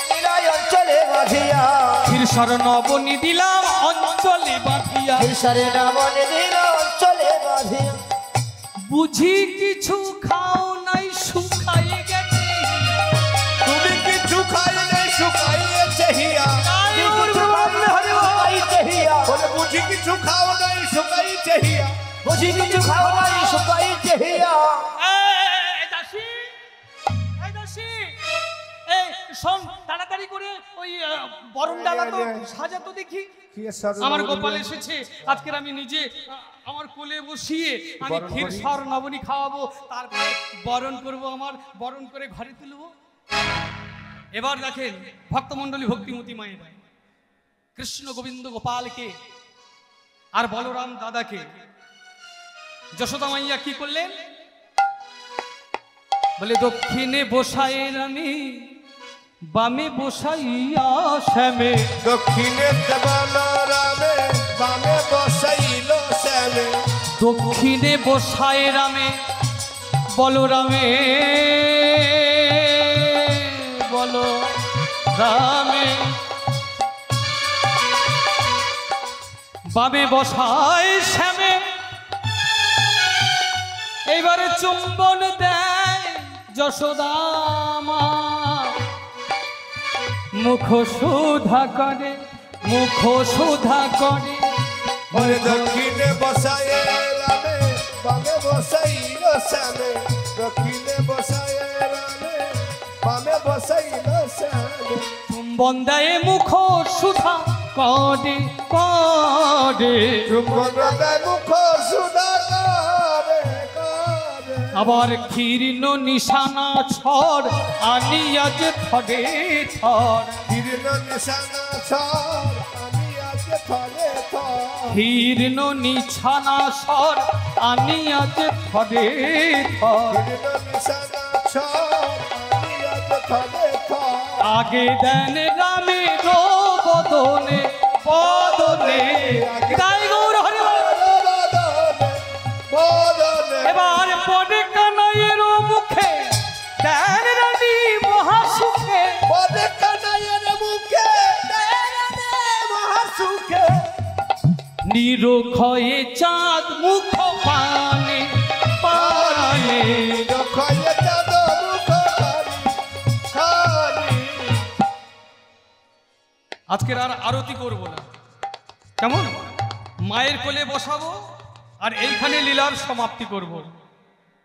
লীলায় অঞ্চলে বাঁধিয়া, ক্ষীর সরনবনি দিলাম অঞ্চলে বাঁধিয়া, ঈশ্বরে নামনে দিল অঞ্চলে বাঁধিয়া, বুঝি কিছু খাও নাই শুকাই গেছে, তুমি কিছু খাই নাই শুকাইয়েছে হিয়া, জয় গৌর প্রেমানন্দ হরি বল। শুকাইতে হিয়া, বলে বুঝি কিছু খাও নাই শুকাইছে হিয়া, বুঝি কিছু খাও নাই শুকাইতে হিয়া, এই দাসী, এই দাসী, এই শোন, তাড়াতাড়ি করে ওই বরণ ডালা তো সাজাতো দেখি। আমার গোপাল এসেছে, আজকের আমি নিজে আমার কোলে বসিয়ে আমি ক্ষীর সর নবনী খাওয়াবো, তারপরে বরণ করব, আমার বরণ করে ঘরে তুলবো। এবার দেখেন ভক্তমণ্ডলী, ভক্তিমতী মায়েরা কৃষ্ণ গোবিন্দ গোপালকে আর বলরাম দাদাকে যশোদা মাইয়া কি করলেন, বলে দক্ষিণে বসায় রানী বামে বসাইয়া শ্যামে, দক্ষিণে বলরামে বামে বসাইল শ্যামে, দক্ষিণে বসায় রামে বলরামে, বলো রামে, বামে বসায় শ্যামে। এইবারে চুম্বন দেয় যশোদা মা, মুখ সুধা করে, মুখ সুধা করে। ওরে দক্ষিণে বসায় রামে বামে বসাইল শ্যামে, দক্ষিণে বসায় রামে বামে বসাইল শ্যামে, চুম্বন দেয় মুখ সুধা করে করে। চুম্বন দেয় মুখ সুধা করে করে। আবার ক্ষীর্ণ নিশানা ছড় আনিয়া যে থরে থর, জীর্ণ নিশানা ছর আমি আজ থরে থর, ক্ষীর্ণ নিশানা সর আনিয়া যে থরে থর। জীর্ণ নিশানা ছর আমি আজ থরে থর। আগে দেন রামে বদনে বদনে, তাই গৌর হরে বদনে বদনে এবার পরে কানাইয়ের মুখে দেন রানী মহাসুখে, বদে কানাইয়ের মুখে দেনে মহাসুখে, নিরক্ষয়ে চাঁদ মুখ পানে পানে। যখয়ে চাঁদ মুখ খানি খানি। আজকের আর আরতি করব না, কেমন? মায়ের কোলে বসাবো আর এইখানে লীলার সমাপ্তি করব।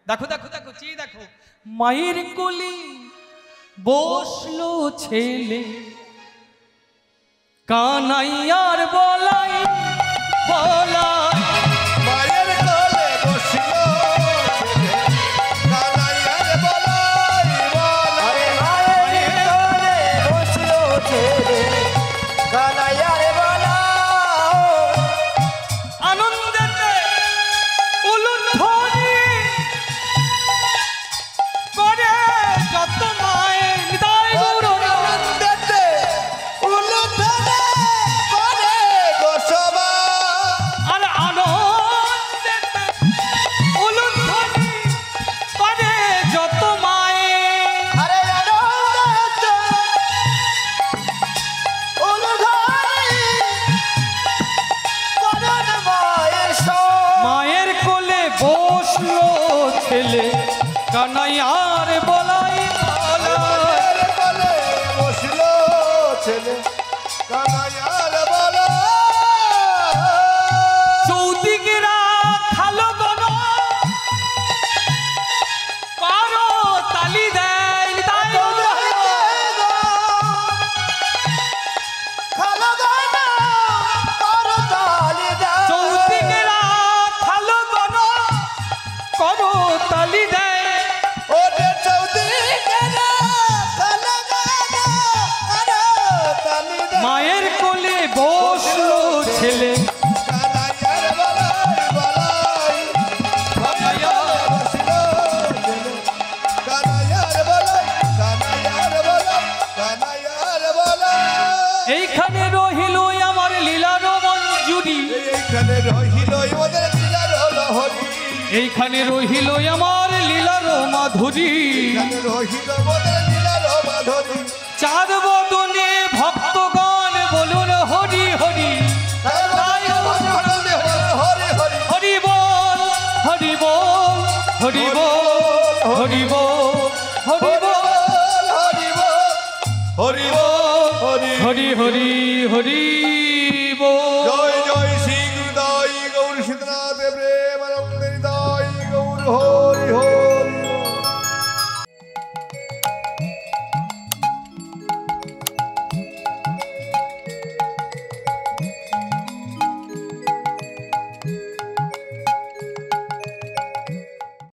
দেখো দেখো দেখো, চেয়ে দেখো, মায়ের কোলে বসলো ছেলে, কানাইয়ার বলাই বলাই। মায়ের কোলে বসিল ছেলে, কানাইয়ার বলাই বলাই। মায়ের কোলে বসলো ছেলে, কানাইয়ার বলা। আনন্দেতে উলুধ্বনি করে যত মায়ের হৃদয় গৌরব। আনন্দেতে উলুধ্বনি করে গোসবা, আর আনন্দেতে উলুধ্বনি করে যত মায়ের। আরে আনন্দ উলুধ্বনি করুন মায়ের সব। মায়ের কোলে বসলো ছেলে, কানাইয়ার বলাই বলাই। মায়ের কোলে বসিল ছেলে, কানাইয়ার বলাই। চৌদিকেরা খালো গণ কারো তালি দেয় তাই চৌদিকেরা খালো গণ করো তালি দেয়। ওরে চৌদিকেরা কালা গানা আরো তালি দেয়। মায়ের কোলে বসলো ছেলে, কানাইয়ার বলাই বলাই। কানাইয়ার বসিল ছেলে, কানাইয়ার বলাই, কানাইয়ার বলাই, কানাইয়ার বলাই। এইখানে রহিল আমার লীলার মঞ্জুরি, এইখানে রহিল ওদের লীলার লহরী, এইখানে রহিল আমার লীলার মাধুরী। এইখানে রহিল ওদের লীলার মাধুরী। চাঁদ বদনে ভক্তগণ বলুন হরি হরি, হরি হরি হরি বল হরি বল হরি বল হরি বল হরি বল হরি বল হরি হরি হরি হরি বল। জয় জয় শ্রী গুরুদাই গৌর সীতানাথ প্রেমানন্দ হরি গৌর হরি হরি।